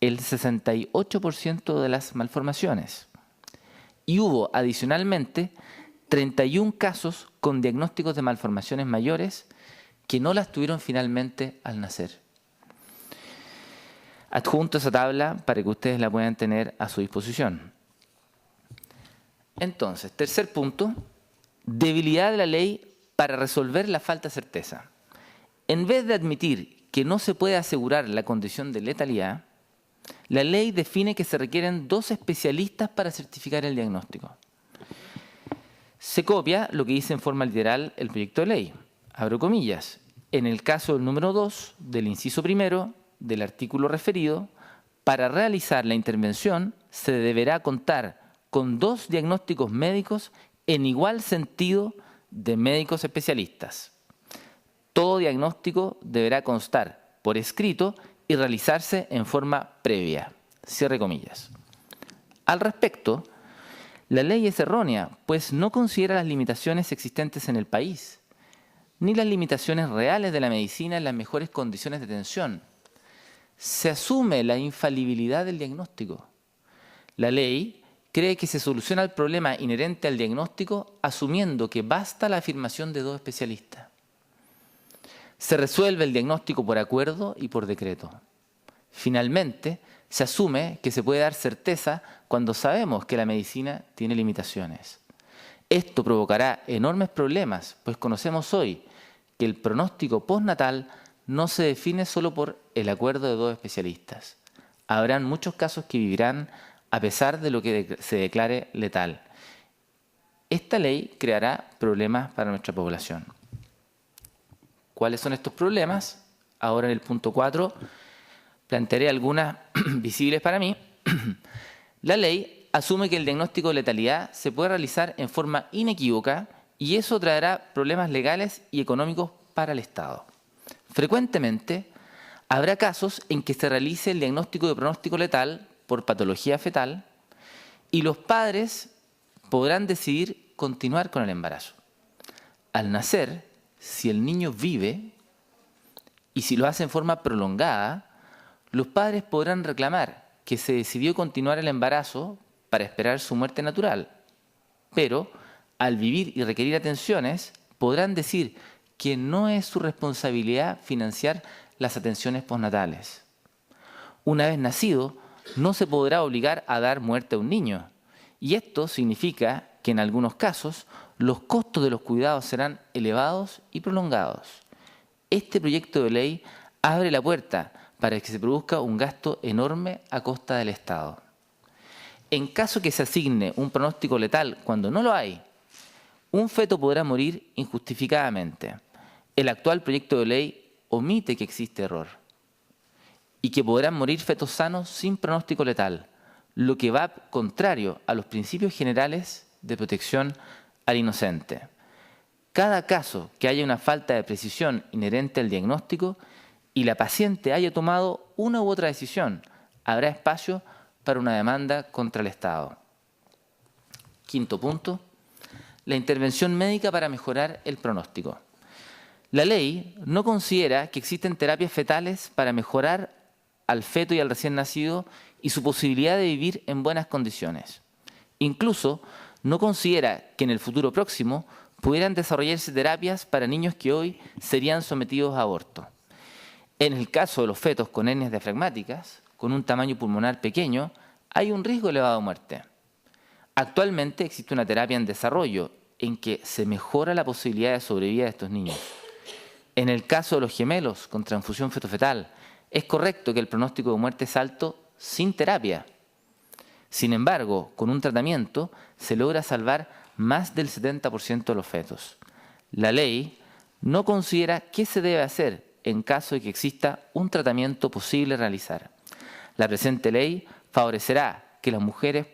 el 68% de las malformaciones. Y hubo adicionalmente 31 casos con diagnósticos de malformaciones mayores que no las tuvieron finalmente al nacer. Adjunto esa tabla para que ustedes la puedan tener a su disposición. Entonces, tercer punto, debilidad de la ley para resolver la falta de certeza. En vez de admitir que no se puede asegurar la condición de letalidad, la ley define que se requieren 2 especialistas para certificar el diagnóstico. Se copia lo que dice en forma literal el proyecto de ley. Abro comillas. En el caso del número 2 del inciso primero del artículo referido, para realizar la intervención se deberá contar con 2 diagnósticos médicos en igual sentido de médicos especialistas. Todo diagnóstico deberá constar por escrito y realizarse en forma previa. Cierre comillas. Al respecto, la ley es errónea, pues no considera las limitaciones existentes en el país, ni las limitaciones reales de la medicina en las mejores condiciones de atención. Se asume la infalibilidad del diagnóstico. La ley cree que se soluciona el problema inherente al diagnóstico asumiendo que basta la afirmación de 2 especialistas. Se resuelve el diagnóstico por acuerdo y por decreto. Finalmente, se asume que se puede dar certeza cuando sabemos que la medicina tiene limitaciones. Esto provocará enormes problemas, pues conocemos hoy que el pronóstico postnatal no se define solo por el acuerdo de 2 especialistas. Habrán muchos casos que vivirán a pesar de lo que se declare letal. Esta ley creará problemas para nuestra población. ¿Cuáles son estos problemas? Ahora en el punto 4 plantearé algunas visibles para mí. La ley asume que el diagnóstico de letalidad se puede realizar en forma inequívoca y eso traerá problemas legales y económicos para el Estado. Frecuentemente habrá casos en que se realice el diagnóstico de pronóstico letal por patología fetal y los padres podrán decidir continuar con el embarazo. Al nacer, si el niño vive y si lo hace en forma prolongada, los padres podrán reclamar que se decidió continuar el embarazo para esperar su muerte natural, pero al vivir y requerir atenciones, podrán decir que no es su responsabilidad financiar las atenciones postnatales. Una vez nacido, no se podrá obligar a dar muerte a un niño, y esto significa que en algunos casos los costos de los cuidados serán elevados y prolongados. Este proyecto de ley abre la puerta para que se produzca un gasto enorme a costa del Estado. En caso que se asigne un pronóstico letal cuando no lo hay, un feto podrá morir injustificadamente. El actual proyecto de ley omite que existe error y que podrán morir fetos sanos sin pronóstico letal, lo que va contrario a los principios generales de protección al inocente. Cada caso que haya una falta de precisión inherente al diagnóstico y la paciente haya tomado una u otra decisión, habrá espacio para una demanda contra el Estado. Quinto punto, la intervención médica para mejorar el pronóstico. La ley no considera que existen terapias fetales para mejorar al feto y al recién nacido y su posibilidad de vivir en buenas condiciones. Incluso no considera que en el futuro próximo pudieran desarrollarse terapias para niños que hoy serían sometidos a aborto. En el caso de los fetos con hernias diafragmáticas, con un tamaño pulmonar pequeño, hay un riesgo elevado de muerte. Actualmente existe una terapia en desarrollo en que se mejora la posibilidad de sobrevida de estos niños. En el caso de los gemelos con transfusión fetofetal, es correcto que el pronóstico de muerte es alto sin terapia. Sin embargo, con un tratamiento se logra salvar más del 70% de los fetos. La ley no considera qué se debe hacer en caso de que exista un tratamiento posible realizar. La presente ley favorecerá que las mujeres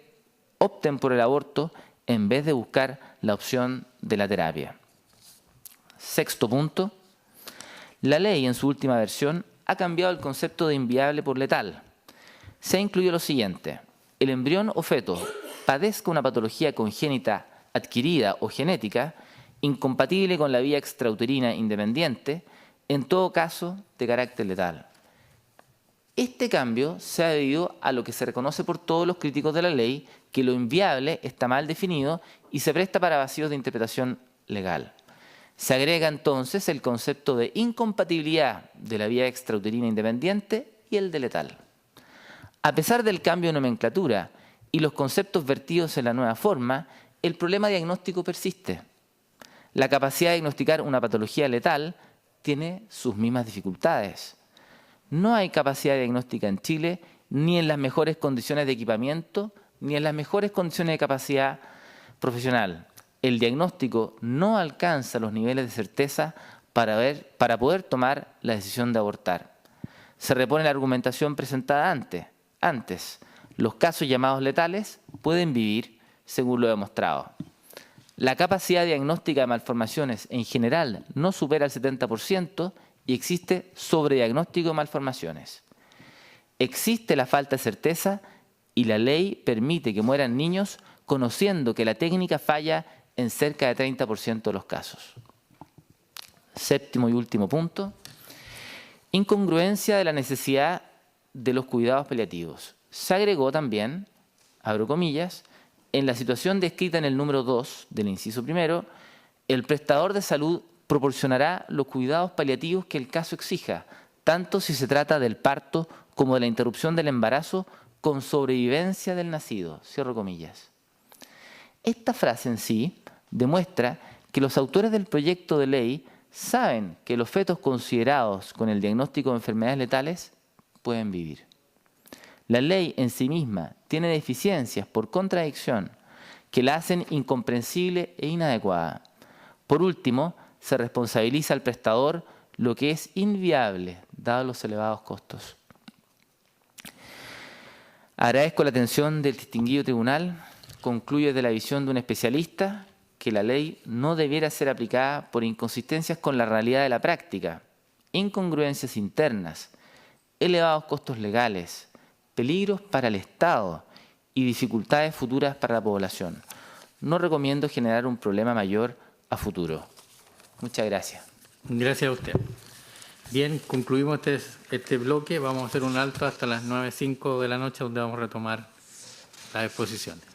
opten por el aborto en vez de buscar la opción de la terapia. Sexto punto. La ley en su última versión ha cambiado el concepto de inviable por letal. Se ha incluido lo siguiente: el embrión o feto padezca una patología congénita adquirida o genética incompatible con la vía extrauterina independiente en todo caso de carácter letal. Este cambio se ha debido a lo que se reconoce por todos los críticos de la ley, que lo inviable está mal definido y se presta para vacíos de interpretación legal. Se agrega entonces el concepto de incompatibilidad de la vía extrauterina independiente y el de letal. A pesar del cambio de nomenclatura y los conceptos vertidos en la nueva forma, el problema diagnóstico persiste. La capacidad de diagnosticar una patología letal tiene sus mismas dificultades. No hay capacidad diagnóstica en Chile, ni en las mejores condiciones de equipamiento, ni en las mejores condiciones de capacidad profesional. El diagnóstico no alcanza los niveles de certeza para poder tomar la decisión de abortar. Se repone la argumentación presentada antes. Los casos llamados letales pueden vivir, según lo demostrado. La capacidad diagnóstica de malformaciones en general no supera el 70% y existe sobrediagnóstico de malformaciones. Existe la falta de certeza y la ley permite que mueran niños conociendo que la técnica falla en cerca de 30% de los casos. Séptimo y último punto. Incongruencia de la necesidad de los cuidados paliativos. Se agregó también, abro comillas, en la situación descrita en el número 2 del inciso primero, el prestador de salud proporcionará los cuidados paliativos que el caso exija, tanto si se trata del parto como de la interrupción del embarazo con sobrevivencia del nacido. Cierro comillas. Esta frase en sí demuestra que los autores del proyecto de ley saben que los fetos considerados con el diagnóstico de enfermedades letales pueden vivir. La ley en sí misma tiene deficiencias por contradicción que la hacen incomprensible e inadecuada. Por último, se responsabiliza al prestador lo que es inviable, dados los elevados costos. Agradezco la atención del distinguido tribunal. Concluyo desde la visión de un especialista que la ley no debiera ser aplicada por inconsistencias con la realidad de la práctica, incongruencias internas, elevados costos legales, peligros para el Estado y dificultades futuras para la población. No recomiendo generar un problema mayor a futuro. Muchas gracias. Gracias a usted. Bien, concluimos este bloque. Vamos a hacer un alto hasta las 9:05 de la noche, donde vamos a retomar las exposiciones.